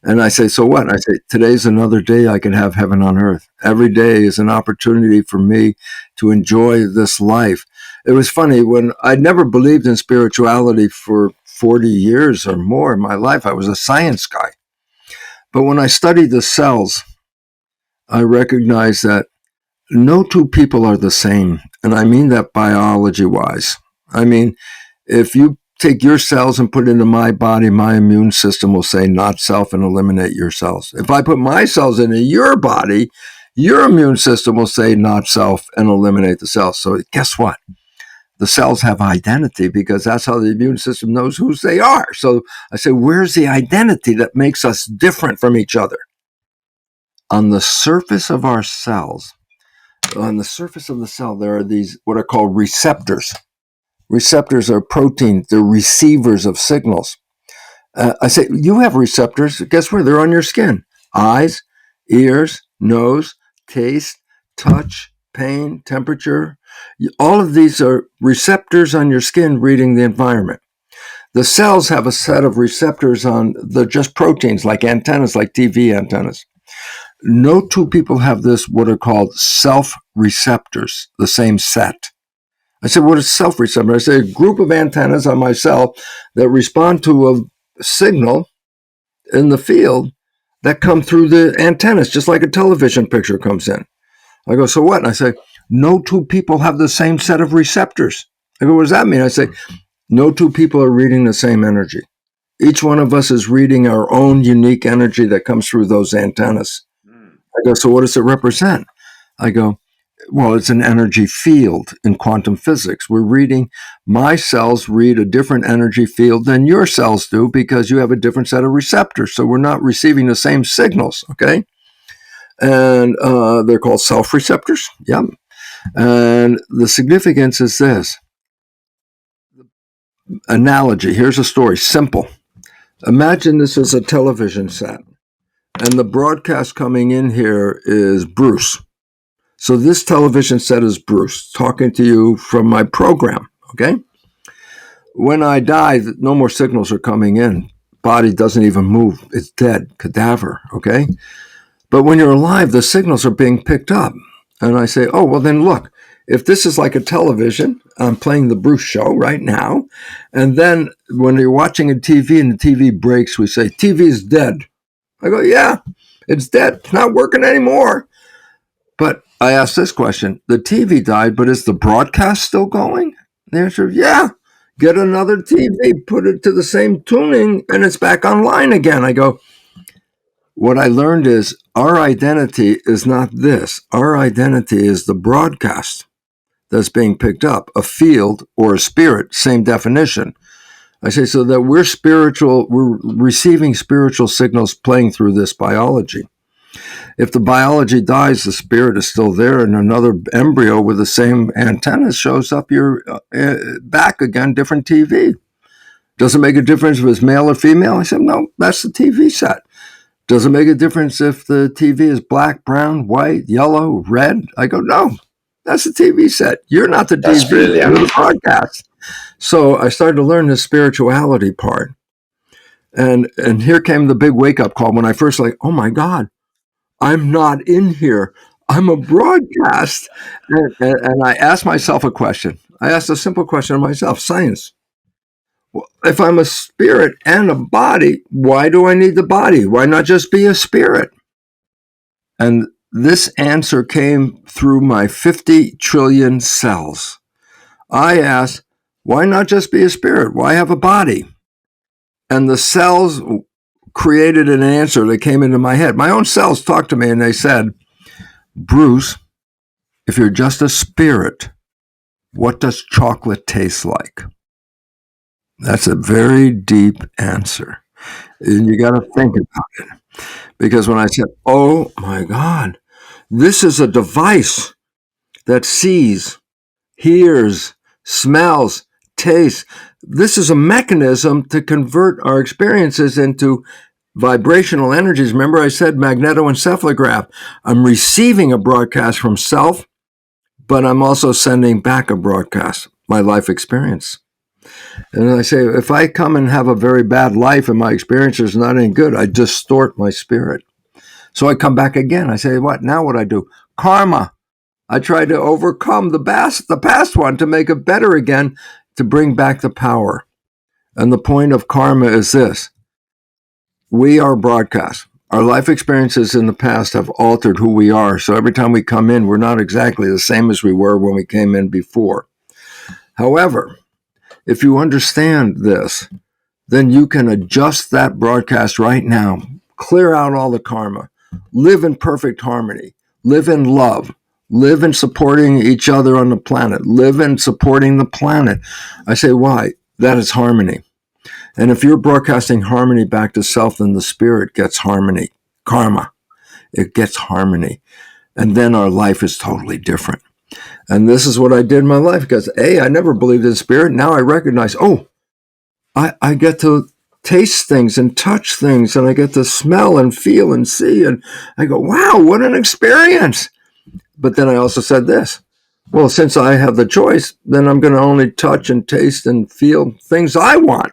And I say, so what? I say, today's another day I can have heaven on earth. Every day is an opportunity for me to enjoy this life. It was funny, when I never believed in spirituality for 40 years or more in my life. I was a science guy. But when I studied the cells, I recognized that no two people are the same. And I mean that biology-wise. I mean, if you take your cells and put it into my body, my immune system will say not self and eliminate your cells. If I put my cells into your body, your immune system will say not self and eliminate the cells. So guess what? The cells have identity because that's how the immune system knows who they are. So I say, where's the identity that makes us different from each other? On the surface of our cells, on the surface of the cell, there are these what are called receptors. Receptors are proteins. They're receivers of signals. I say, you have receptors. Guess where? They're on your skin. Eyes, ears, nose, taste, touch, pain, temperature. All of these are receptors on your skin reading the environment. The cells have a set of receptors they're just proteins, like antennas, like TV antennas. No two people have this, what are called self-receptors, the same set. I said, what is self-receptor? I say, a group of antennas on my cell that respond to signal in the field that come through the antennas, just like a television picture comes in. I go, so what? And I say, no two people have the same set of receptors. I go, what does that mean? I say, no two people are reading the same energy. Each one of us is reading our own unique energy that comes through those antennas. I go, so what does it represent? I go, well, it's an energy field in quantum physics. We're reading, my cells read a different energy field than your cells do because you have a different set of receptors. So we're not receiving the same signals, okay? And they're called self-receptors. Yep. And the significance is this. Analogy. Here's a story. Simple. Imagine this is a television set. And the broadcast coming in here is Bruce. So this television set is Bruce talking to you from my program, okay? When I die, no more signals are coming in. Body doesn't even move. It's dead, cadaver, okay? But when you're alive, the signals are being picked up. And I say, oh, well, then look, if this is like a television, I'm playing the Bruce show right now. And then when you're watching a TV and the TV breaks, we say, TV is dead. I go, yeah, it's dead. It's not working anymore. But I asked this question, the TV died, but is the broadcast still going? The answer is, yeah. Get another TV, put it to the same tuning, and it's back online again. I go, what I learned is our identity is not this. Our identity is the broadcast that's being picked up, a field or a spirit, same definition. I say, so that we're spiritual, we're receiving spiritual signals playing through this biology. If the biology dies, the spirit is still there, and another embryo with the same antennas shows up, you're back again, different TV. Does it make a difference if it's male or female? I said, no, that's the TV set. Does it make a difference if the TV is black, brown, white, yellow, red? I go, no, that's the TV set. You're not the That's TV, brilliant. you're the broadcast. So I started to learn the spirituality part. And here came the big wake-up call when I first oh my God, I'm not in here. I'm a broadcast. And I asked myself a question. I asked a simple question of myself, science. If I'm a spirit and a body, why do I need the body? Why not just be a spirit? And this answer came through my 50 trillion cells. I asked, why not just be a spirit? Why have a body? And the cells created an answer that came into my head. My own cells talked to me and they said, Bruce, if you're just a spirit, what does chocolate taste like? That's a very deep answer. And you got to think about it. Because when I said, oh my God, this is a device that sees, hears, smells, tastes. This is a mechanism to convert our experiences into vibrational energies. Remember I said magnetoencephalograph. I'm receiving a broadcast from self, but I'm also sending back a broadcast, my life experience. And I say, if I come and have a very bad life and my experience is not any good, I distort my spirit. So I come back again. I say, what? Now what I do? Karma. I try to overcome the past one to make it better again, to bring back the power. And the point of karma is this. We are broadcast. Our life experiences in the past have altered who we are. So every time we come in, we're not exactly the same as we were when we came in before. However, if you understand this, then you can adjust that broadcast right now, clear out all the karma, live in perfect harmony, live in love, live in supporting each other on the planet, live in supporting the planet. I say, why? That is harmony. And if you're broadcasting harmony back to self, then the spirit gets harmony, karma. It gets harmony. And then our life is totally different. And this is what I did in my life because, I never believed in spirit. Now I recognize, I get to taste things and touch things, and I get to smell and feel and see. And I go, wow, what an experience. But then I also said this, well, since I have the choice, then I'm going to only touch and taste and feel things I want.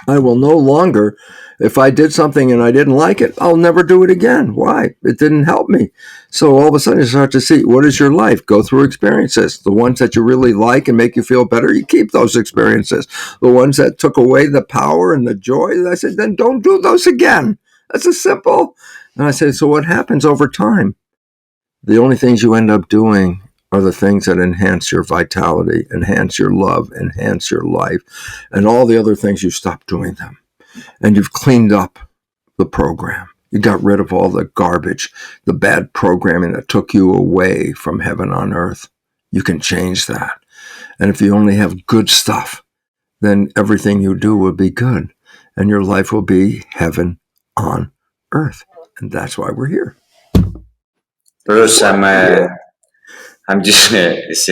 I will no longer, if I did something and I didn't like it, I'll never do it again. Why? It didn't help me. So all of a sudden you start to see, what is your life? Go through experiences. The ones that you really like and make you feel better, you keep those experiences. The ones that took away the power and the joy, I said, then don't do those again. That's a simple. And I said, so what happens over time? The only things you end up doing are the things that enhance your vitality, enhance your love, enhance your life, and all the other things, you stop doing them. And you've cleaned up the program. You got rid of all the garbage, the bad programming that took you away from heaven on earth. You can change that. And if you only have good stuff, then everything you do will be good. And your life will be heaven on earth. And that's why we're here. Bruce, I'm just, it's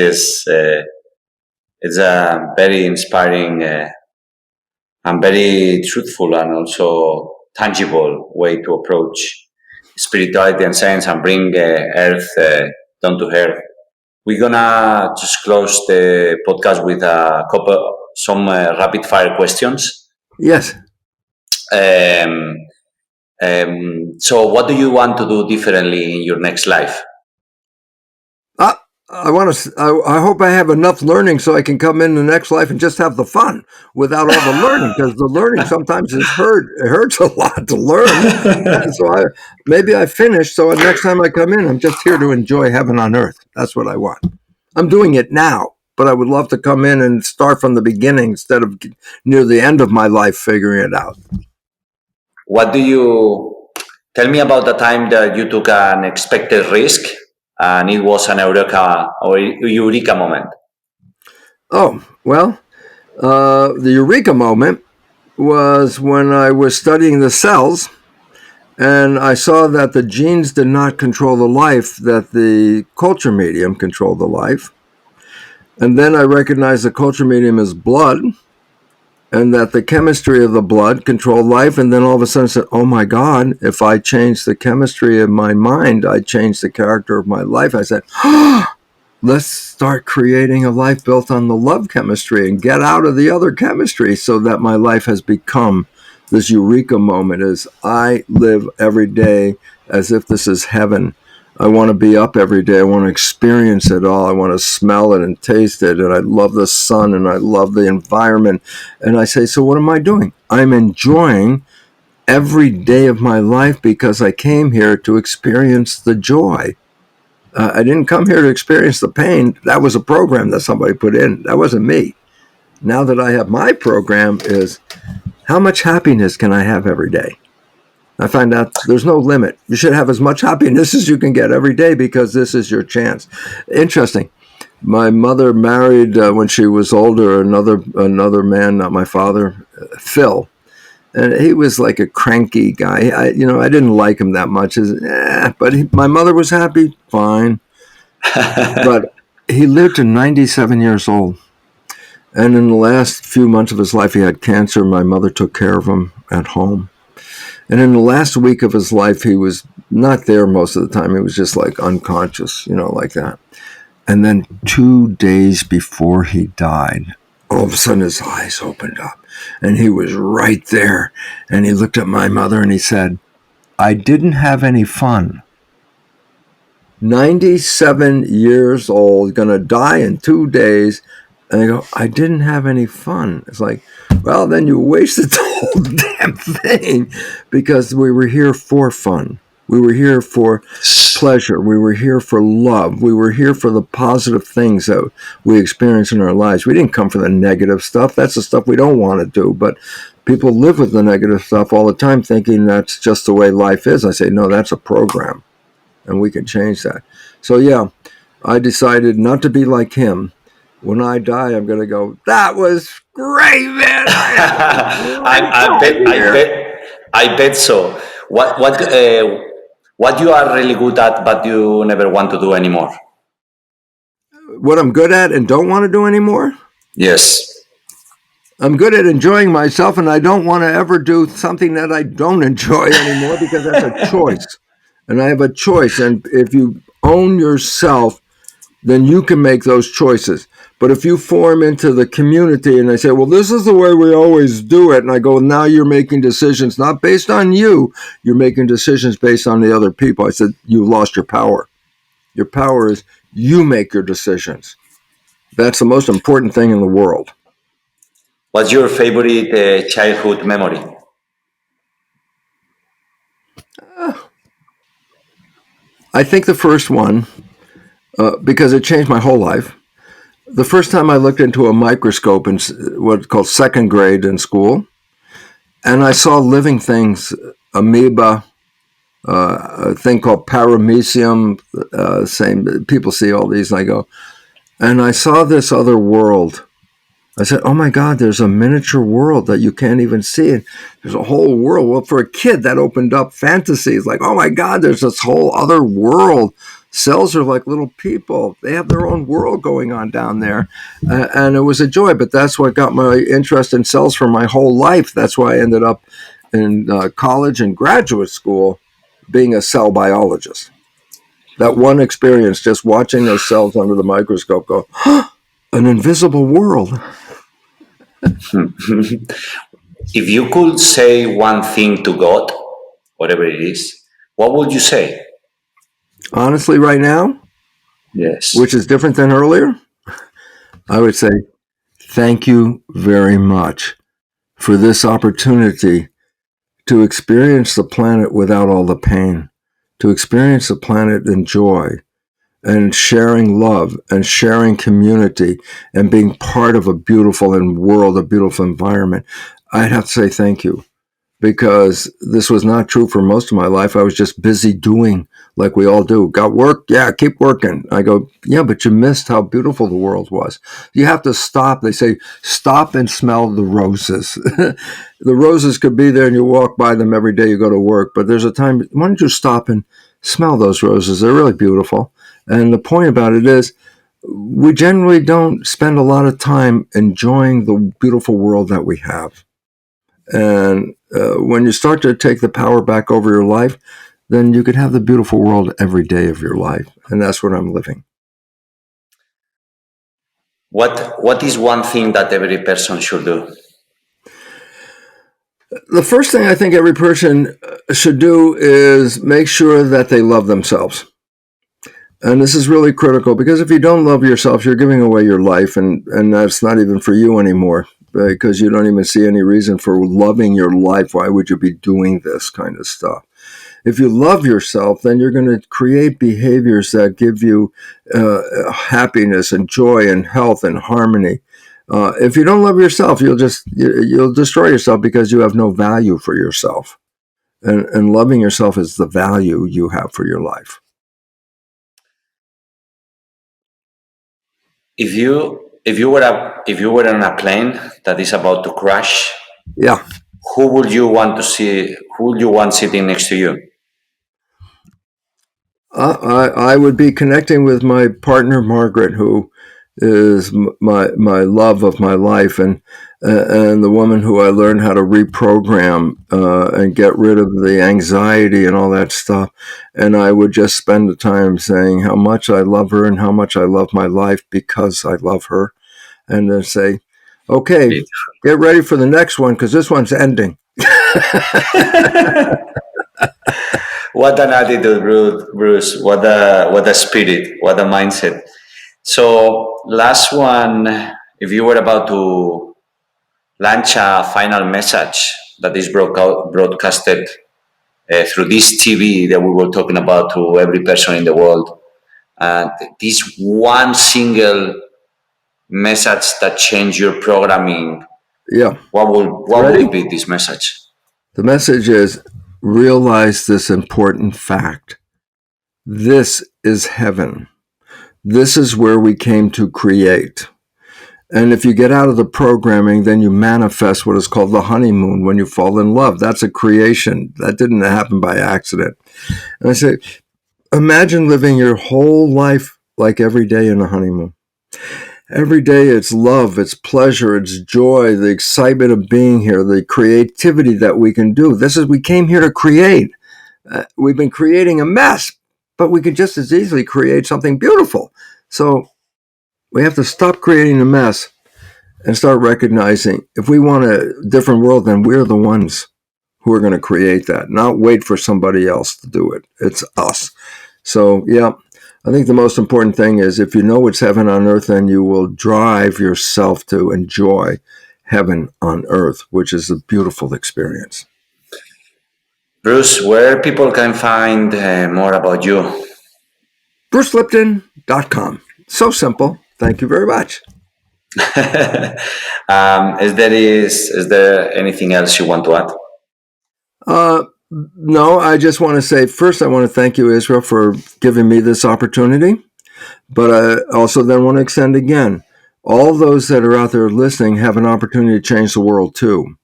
a very inspiring and very truthful and also tangible way to approach spirituality and science and bring Earth down to earth. We're gonna just close the podcast with some rapid fire questions. Yes. So, what do you want to do differently in your next life? I hope I have enough learning so I can come in the next life and just have the fun without all the learning, because the learning sometimes it hurts a lot to learn. And so maybe I finish, so next time I come in, I'm just here to enjoy heaven on earth. That's what I want. I'm doing it now, but I would love to come in and start from the beginning instead of near the end of my life figuring it out. Tell me about the time that you took an expected risk and it was an eureka moment? Oh, well, the eureka moment was when I was studying the cells, and I saw that the genes did not control the life, that the culture medium controlled the life. And then I recognized the culture medium is blood, and that the chemistry of the blood controlled life. And then all of a sudden I said, oh my God, if I change the chemistry of my mind, I change the character of my life. I said, let's start creating a life built on the love chemistry and get out of the other chemistry, so that my life has become this eureka moment. Is I live every day as if this is heaven. I want to be up every day. I want to experience it all. I want to smell it and taste it. And I love the sun and I love the environment. And I say, so what am I doing? I'm enjoying every day of my life because I came here to experience the joy. I didn't come here to experience the pain. That was a program that somebody put in. That wasn't me. Now that I have my program, is how much happiness can I have every day? I find out there's no limit. You should have as much happiness as you can get every day, because this is your chance. Interesting. My mother married, when she was older, another man, not my father, Phil. And he was like a cranky guy. I didn't like him that much. But my mother was happy, fine. But he lived to 97 years old. And in the last few months of his life, he had cancer. My mother took care of him at home. And in the last week of his life, he was not there most of the time. He was just like unconscious, like that. And then 2 days before he died, all of a sudden his eyes opened up and he was right there. And he looked at my mother and he said, I didn't have any fun. 97 years old, going to die in 2 days. And I go, I didn't have any fun. It's like, well, then you wasted the whole damn thing, because we were here for fun. We were here for pleasure. We were here for love. We were here for the positive things that we experience in our lives. We didn't come for the negative stuff. That's the stuff we don't want to do. But people live with the negative stuff all the time, thinking that's just the way life is. I say, no, that's a program, and we can change that. So, yeah, I decided not to be like him. When I die, I'm going to go, that was great, man. I bet so. What you are really good at, but you never want to do anymore? What I'm good at and don't want to do anymore? Yes. I'm good at enjoying myself, and I don't want to ever do something that I don't enjoy anymore, because that's a choice. And I have a choice. And if you own yourself, then you can make those choices. But if you form into the community and they say, well, this is the way we always do it, and I go, now you're making decisions not based on you, you're making decisions based on the other people. I said, you lost your power. Your power is you make your decisions. That's the most important thing in the world. What's your favorite childhood memory? I think the first one, because it changed my whole life, the first time I looked into a microscope in what's called second grade in school, and I saw living things, amoeba, a thing called paramecium, same, people see all these, and I go, and I saw this other world. I said, oh my God, there's a miniature world that you can't even see. There's a whole world. Well, for a kid, that opened up fantasies. Like, oh my God, there's this whole other world. Cells are like little people. They have their own world going on down there. And it was a joy, but that's what got my interest in cells for my whole life. That's why I ended up in college and graduate school being a cell biologist. That one experience, just watching those cells under the microscope go, an invisible world. If you could say one thing to God, whatever it is, what would you say? Honestly, right now, Yes. which is different than earlier, I would say, thank you very much for this opportunity to experience the planet without all the pain, to experience the planet in joy, and sharing love and sharing community and being part of a beautiful world, a beautiful environment. I'd have to say thank you, because this was not true for most of my life. I was just busy doing like we all do. Got work? Yeah, keep working. I go, yeah, but you missed how beautiful the world was. You have to stop. They say, stop and smell the roses. The roses could be there and you walk by them every day you go to work, but there's a time, why don't you stop and smell those roses? They're really beautiful. And the point about it is, we generally don't spend a lot of time enjoying the beautiful world that we have. And when you start to take the power back over your life, then you could have the beautiful world every day of your life. And that's what I'm living. What is one thing that every person should do? The first thing I think every person should do is make sure that they love themselves. And this is really critical, because if you don't love yourself, you're giving away your life, and that's not even for you anymore, because you don't even see any reason for loving your life. Why would you be doing this kind of stuff? If you love yourself, then you're going to create behaviors that give you happiness and joy and health and harmony. If you don't love yourself, you'll destroy yourself, because you have no value for yourself. And loving yourself is the value you have for your life. If you were on a plane that is about to crash, Yeah. who would you want to see? Who would you want sitting next to you? I would be connecting with my partner, Margaret, who is my love of my life, and the woman who I learned how to reprogram and get rid of the anxiety and all that stuff. And I would just spend the time saying how much I love her and how much I love my life because I love her. And then say, okay, get ready for the next one, because this one's ending. What an attitude, Bruce. What a spirit. What a mindset. So, last one. If you were about to launch a final message that is broadcasted through this TV that we were talking about to every person in the world, this one single message that changed your programming, Yeah. what would be this message? The message is, realize this important fact. This is heaven. This is where we came to create. And if you get out of the programming, then you manifest what is called the honeymoon, when you fall in love. That's a creation. That didn't happen by accident. And I say, imagine living your whole life like every day in a honeymoon. Every day it's love, it's pleasure, it's joy, the excitement of being here, the creativity that we can do. We came here to create. We've been creating a mess, but we could just as easily create something beautiful. So We have to stop creating a mess and start recognizing if we want a different world, then we're the ones who are going to create that, not wait for somebody else to do it. It's us. So, yeah, I think the most important thing is if you know it's heaven on earth, then you will drive yourself to enjoy heaven on earth, which is a beautiful experience. Bruce, where people can find more about you? BruceLipton.com. So simple. Thank you very much. Is there anything else you want to add? No, I just want to say first, I want to thank you, Isra, for giving me this opportunity. But I also then want to extend again, all those that are out there listening have an opportunity to change the world too.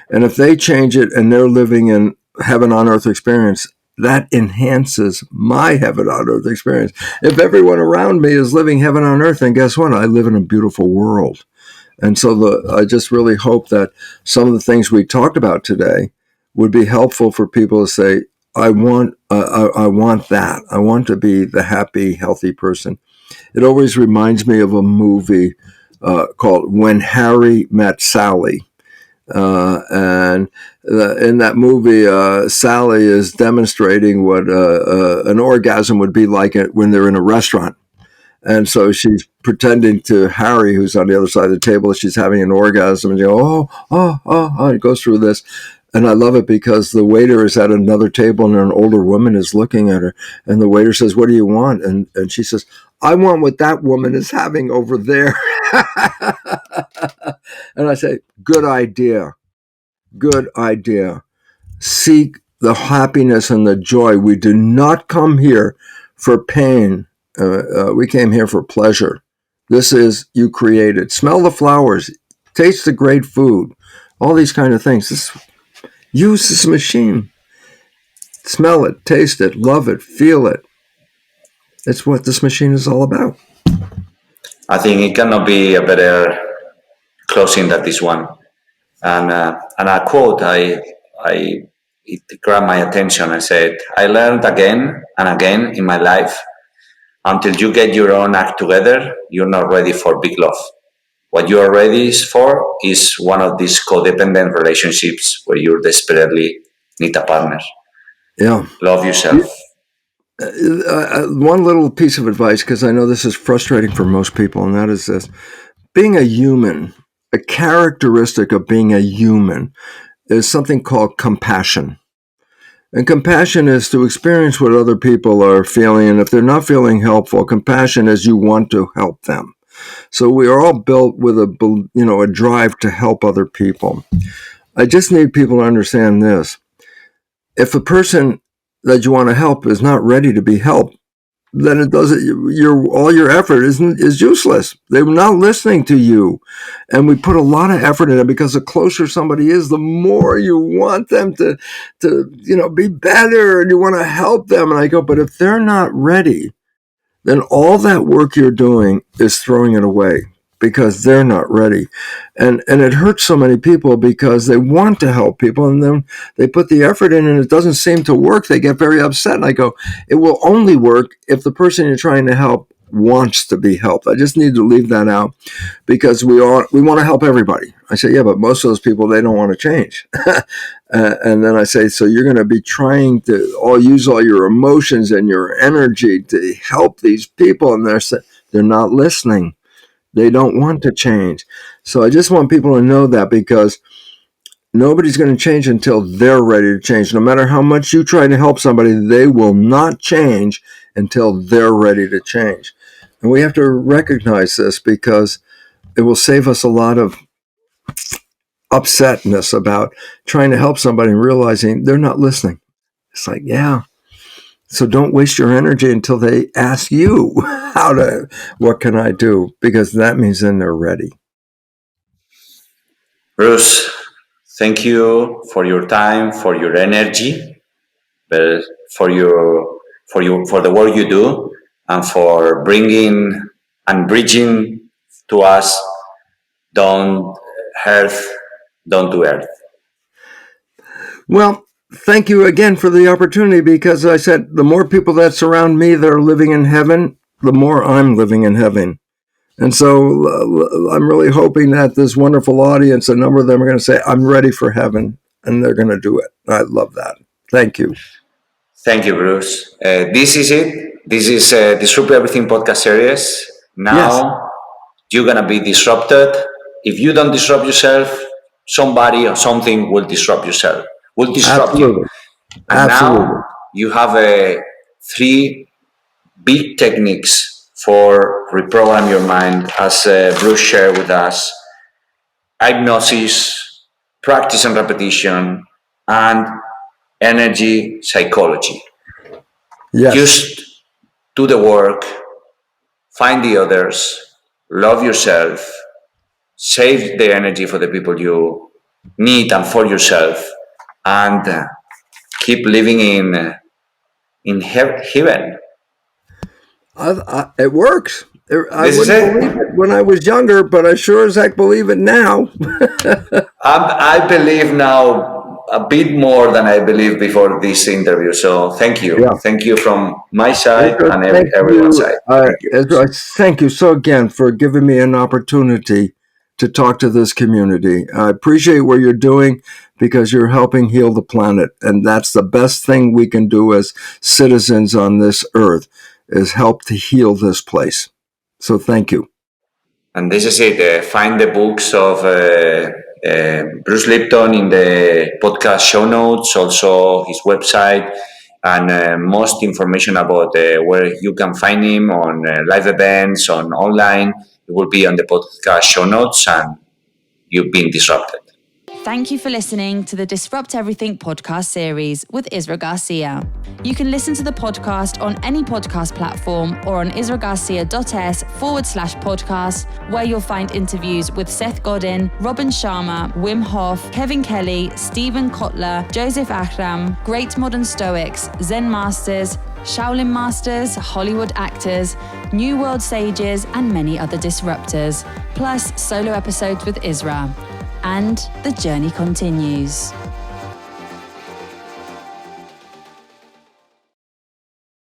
And if they change it and they're living in heaven on earth experience, that enhances my heaven on earth experience. If everyone around me is living heaven on earth, then guess what? I live in a beautiful world. And so I just really hope that some of the things we talked about today would be helpful for people to say, I want that. I want to be the happy, healthy person. It always reminds me of a movie called When Harry Met Sally. And in that movie, Sally is demonstrating what an orgasm would be like when they're in a restaurant. And so she's pretending to Harry, who's on the other side of the table, that she's having an orgasm. And you go, oh, it goes through this. And I love it because the waiter is at another table and an older woman is looking at her. And the waiter says, what do you want? And she says, I want what that woman is having over there. And I say, good idea. Good idea. Seek the happiness and the joy. We do not come here for pain. We came here for pleasure. This is you created. Smell the flowers. Taste the great food. All these kind of things. Use this machine. Smell it, taste it, love it, feel it. It's what this machine is all about. I think it cannot be a better closing than this one. And a quote, it grabbed my attention. I said, I learned again and again in my life, until you get your own act together, you're not ready for big love. What you are ready for is one of these codependent relationships where you desperately need a partner. Yeah. Love yourself. One little piece of advice, because I know this is frustrating for most people, and that is this. Being a human, a characteristic of being a human is something called compassion. And compassion is to experience what other people are feeling. And if they're not feeling helpful, compassion is you want to help them. So we are all built with a drive to help other people. I just need people to understand this. If a person that you want to help is not ready to be helped, then it doesn't. All your effort is useless. They're not listening to you, and we put a lot of effort in it because the closer somebody is, the more you want them to be better, and you want to help them. And I go, but if they're not ready, then all that work you're doing is throwing it away because they're not ready. And it hurts so many people because they want to help people and then they put the effort in and it doesn't seem to work. They get very upset. And I go, it will only work if the person you're trying to help wants to be helped. I just need to leave that out because we want to help everybody. I say, yeah, but most of those people, they don't want to change. And then I say, so you're going to be trying to use all your emotions and your energy to help these people. And they're not listening. They don't want to change. So I just want people to know that because nobody's going to change until they're ready to change. No matter how much you try to help somebody, they will not change until they're ready to change. And we have to recognize this because it will save us a lot of upsetness about trying to help somebody and realizing they're not listening. It's like, yeah. So don't waste your energy until they ask you what can I do? Because that means then they're ready. Bruce, thank you for your time, for your energy, but for the work you do, and for bringing and bridging to us down to earth. Well, thank you again for the opportunity because I said the more people that surround me that are living in heaven, the more I'm living in heaven. And so I'm really hoping that this wonderful audience, a number of them are going to say, I'm ready for heaven, and they're going to do it. I love that. Thank you. Thank you, Bruce. This is it. This is Disrupt Everything podcast series. Now Yes. you're going to be disrupted. If you don't disrupt yourself, somebody or something will disrupt yourself, will disrupt you. Absolutely. And Absolutely. now you have 3 big techniques for reprogram your mind, as Bruce shared with us: hypnosis, practice and repetition, and energy psychology. Yes. Just do the work, find the others, love yourself, save the energy for the people you need and for yourself, and keep living in heaven. It works. I This is wouldn't it. believe it when I was younger, but I sure as heck believe it now. I believe now a bit more than I believed before this interview. So thank you. Yeah. Thank you from my side Ezra, and thank everyone's you. side. Thank you. Ezra, thank you so again for giving me an opportunity to talk to this community. I appreciate what you're doing because you're helping heal the planet. And that's the best thing we can do as citizens on this earth, is help to heal this place. So thank you. And this is it. Find the books of Bruce Lipton in the podcast show notes, also his website, and most information about where you can find him on live events, on online. It will be on the podcast show notes, and you've been disrupted. Thank you for listening to the Disrupt Everything podcast series with Isra Garcia. You can listen to the podcast on any podcast platform or on isragarcia.s/podcast, where you'll find interviews with Seth Godin, Robin Sharma, Wim Hof, Kevin Kelly, Stephen Kotler, Joseph Ahram, Great Modern Stoics, Zen Masters, Shaolin Masters, Hollywood actors, New World sages, and many other disruptors, plus solo episodes with Isra. And the journey continues.